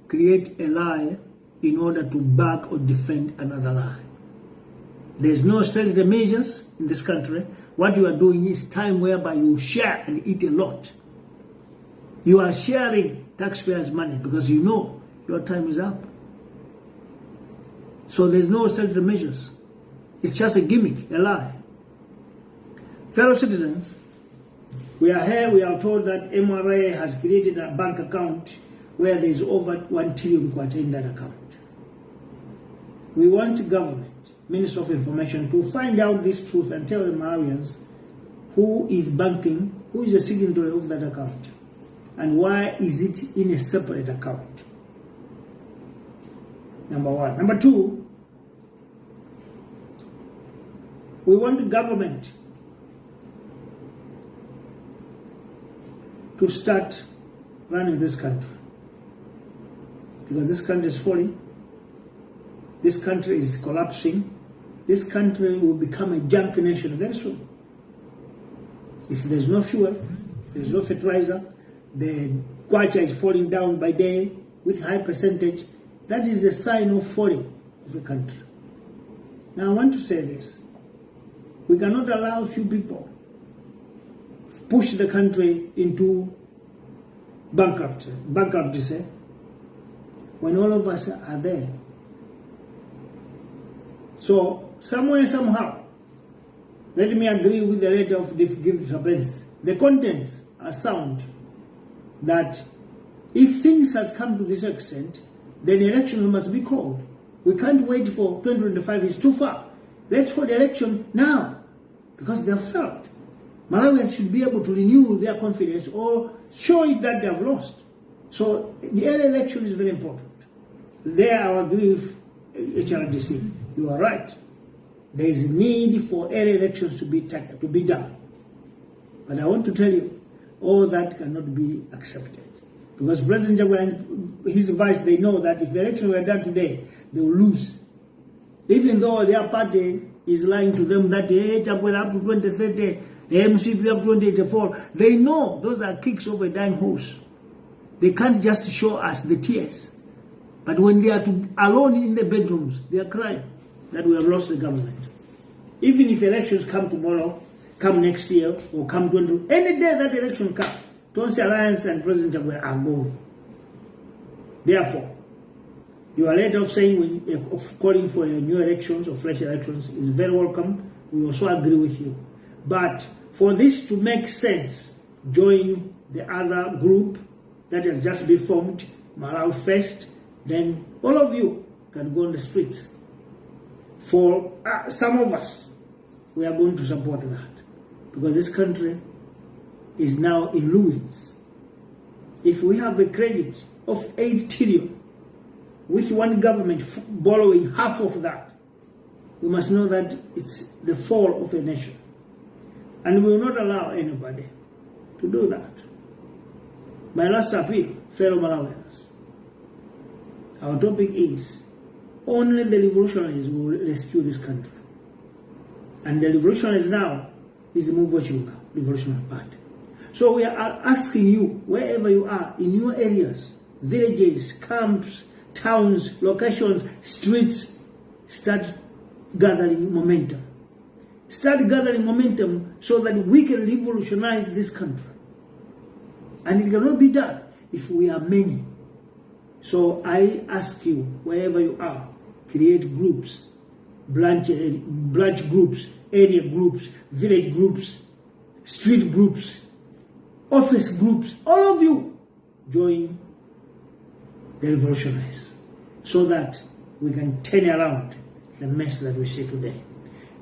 create a lie in order to back or defend another lie. There's no austerity measures in this country. What you are doing is time whereby you share and eat a lot. You are sharing taxpayers' money because you know your time is up. So there's no austerity measures. It's just a gimmick, a lie. Fellow citizens, we are here, we are told that MRA has created a bank account where there is over 1 trillion kwacha in that account. We want government, Minister of Information, to find out this truth and tell the Malawians who is banking, who is the signatory of that account, and why is it in a separate account. Number one. Number two, we want the government to start running this country. Because this country is falling. This country is collapsing. This country will become a junk nation very soon. If there's no fuel, there's no fertilizer, the kwacha is falling down by day with high percentage, that is a sign of falling of the country. Now I want to say this. We cannot allow a few people push the country into bankruptcy, when all of us are there. So, somewhere, somehow, let me agree with the letter of disappearance. The contents are sound that if things has come to this extent, then election must be called. We can't wait for 2025, it's too far. Let's hold the election now, because they have failed. Malawians should be able to renew their confidence or show it that they have lost. So the early election is very important. There I agree with HRDC. You are right. There is need for early elections to be done. But I want to tell you, all that cannot be accepted. Because President Jaguar and his vice, they know that if the election were done today, they will lose. Even though their party is lying to them that Jaguar up to 2030, MCP up to 2084, they know those are kicks of a dying horse. They can't just show us the tears. But when they are alone in the bedrooms, they are crying that we have lost the government. Even if elections come tomorrow, come next year, or come 20, any day that election comes, Tonsi Alliance and President Jaguar are gone. Therefore, your letter of saying of calling for new elections or fresh elections is very welcome. We also agree with you. But for this to make sense, join the other group that has just been formed, Malawi First, then all of you can go on the streets. For some of us, we are going to support that. Because this country is now in ruins. If we have a credit of 8 trillion, with one government borrowing half of that, we must know that it's the fall of a nation. And we will not allow anybody to do that. My last appeal, fellow Malawians, our topic is, only the revolutionaries will rescue this country. And the revolutionaries now is the Muvi Wachilungamo Revolutionary Party. So we are asking you, wherever you are, in your areas, villages, camps, towns, locations, streets, start gathering momentum. Start gathering momentum so that we can revolutionize this country. And it cannot be done if we are many. So I ask you, wherever you are, create groups, branch groups, area groups, village groups, street groups, office groups, all of you join the revolutionaries so that we can turn around the mess that we see today.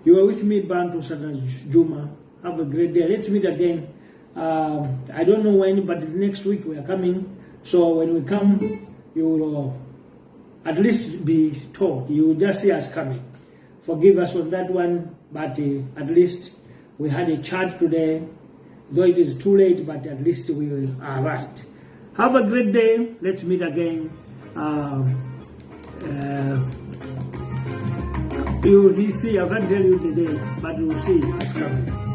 You are with me, Bantu JUMAH. Have a great day. Let's meet again. I don't know when, but next week we are coming. So when we come, you will at least be told. You will just see us coming. Forgive us on that one, but at least we had a chat today. Though it is too late, but at least we are right. Have a great day. Let's meet again. You will see, I can't tell you the day, but you will see us coming.